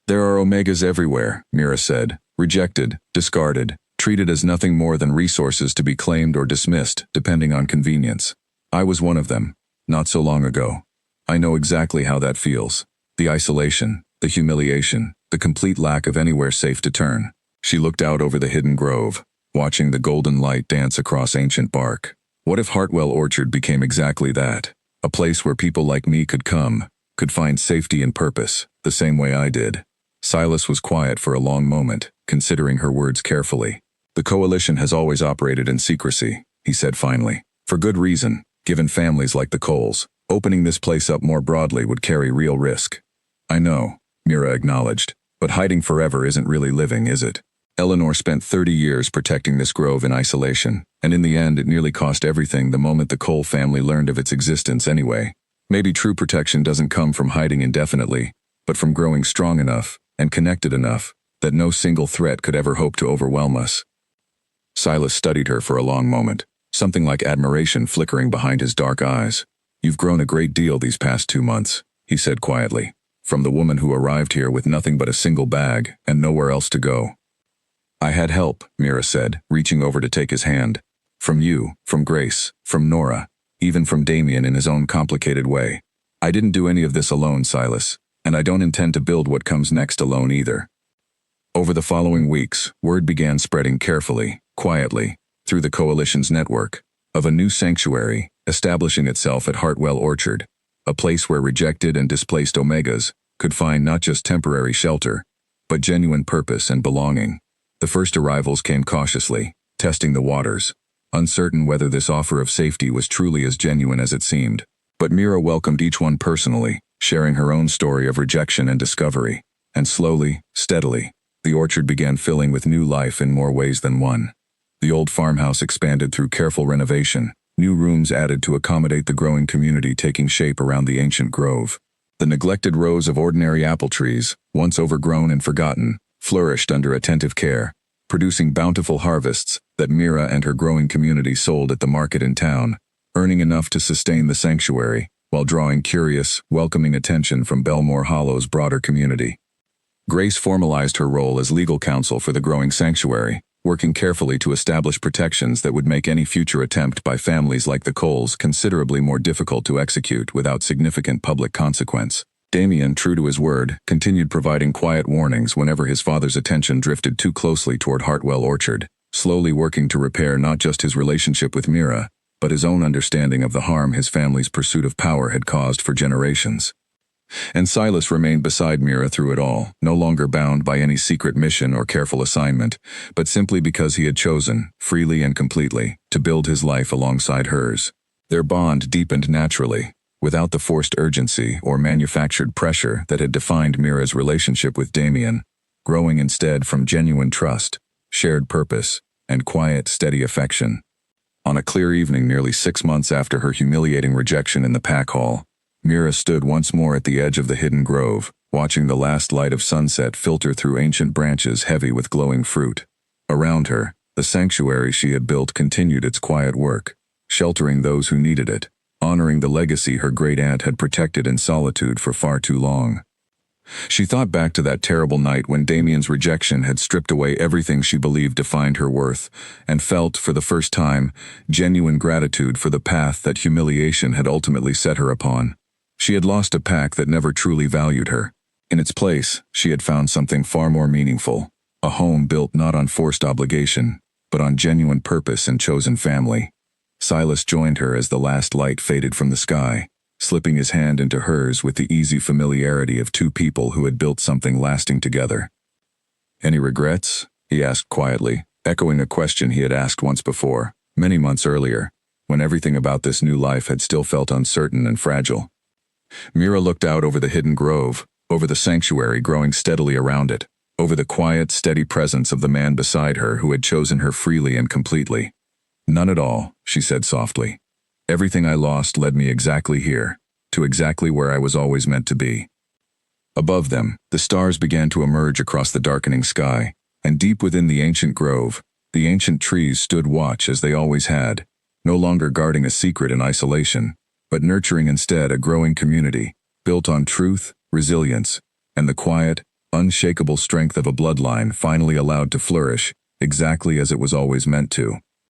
There are Omegas everywhere, Mira said, rejected, discarded, treated as nothing more than resources to be claimed or dismissed, depending on convenience. I was one of them, not so long ago. I know exactly how that feels. The isolation, the humiliation, the complete lack of anywhere safe to turn. She looked out over the hidden grove, watching the golden light dance across ancient bark. What if Hartwell Orchard became exactly that? A place where people like me could come, could find safety and purpose, the same way I did. Silas was quiet for a long moment, considering her words carefully. The coalition has always operated in secrecy, he said finally. For good reason, given families like the Coles. Opening this place up more broadly would carry real risk. I know, Mira acknowledged, but hiding forever isn't really living, is it? Eleanor spent 30 years protecting this grove in isolation, and in the end it nearly cost everything the moment the Cole family learned of its existence anyway. Maybe true protection doesn't come from hiding indefinitely, but from growing strong enough and connected enough that no single threat could ever hope to overwhelm us. Silas studied her for a long moment, something like admiration flickering behind his dark eyes. You've grown a great deal these past 2 months, he said quietly, from the woman who arrived here with nothing but a single bag and nowhere else to go. I had help, Mira said, reaching over to take his hand. From you, from Grace, from Nora, even from Damien in his own complicated way. I didn't do any of this alone, Silas, and I don't intend to build what comes next alone either. Over the following weeks, word began spreading carefully, quietly, through the coalition's network, of a new sanctuary establishing itself at Hartwell Orchard, a place where rejected and displaced Omegas could find not just temporary shelter, but genuine purpose and belonging. The first arrivals came cautiously, testing the waters, uncertain whether this offer of safety was truly as genuine as it seemed. But Mira welcomed each one personally, sharing her own story of rejection and discovery. And slowly, steadily, the orchard began filling with new life in more ways than one. The old farmhouse expanded through careful renovation, new rooms added to accommodate the growing community taking shape around the ancient grove. The neglected rows of ordinary apple trees, once overgrown and forgotten, flourished under attentive care, producing bountiful harvests that Mira and her growing community sold at the market in town, earning enough to sustain the sanctuary, while drawing curious, welcoming attention from Belmore Hollow's broader community. Grace formalized her role as legal counsel for the growing sanctuary, working carefully to establish protections that would make any future attempt by families like the Coles considerably more difficult to execute without significant public consequence. Damien, true to his word, continued providing quiet warnings whenever his father's attention drifted too closely toward Hartwell Orchard, slowly working to repair not just his relationship with Mira, but his own understanding of the harm his family's pursuit of power had caused for generations. And Silas remained beside Mira through it all, no longer bound by any secret mission or careful assignment, but simply because he had chosen, freely and completely, to build his life alongside hers. Their bond deepened naturally, without the forced urgency or manufactured pressure that had defined Mira's relationship with Damien, growing instead from genuine trust, shared purpose, and quiet, steady affection. On a clear evening nearly 6 months after her humiliating rejection in the pack hall, Mira stood once more at the edge of the hidden grove, watching the last light of sunset filter through ancient branches heavy with glowing fruit. Around her, the sanctuary she had built continued its quiet work, sheltering those who needed it, honoring the legacy her great-aunt had protected in solitude for far too long. She thought back to that terrible night when Damien's rejection had stripped away everything she believed defined her worth, and felt, for the first time, genuine gratitude for the path that humiliation had ultimately set her upon. She had lost a pack that never truly valued her. In its place, she had found something far more meaningful, a home built not on forced obligation, but on genuine purpose and chosen family. Silas joined her as the last light faded from the sky, slipping his hand into hers with the easy familiarity of two people who had built something lasting together. "Any regrets?" he asked quietly, echoing a question he had asked once before, many months earlier, when everything about this new life had still felt uncertain and fragile. Mira looked out over the hidden grove, over the sanctuary growing steadily around it, over the quiet, steady presence of the man beside her who had chosen her freely and completely. "None at all," she said softly. "Everything I lost led me exactly here, to exactly where I was always meant to be." Above them, the stars began to emerge across the darkening sky, and deep within the ancient grove, the ancient trees stood watch as they always had, no longer guarding a secret in isolation, but nurturing instead a growing community, built on truth, resilience, and the quiet, unshakable strength of a bloodline finally allowed to flourish, exactly as it was always meant to.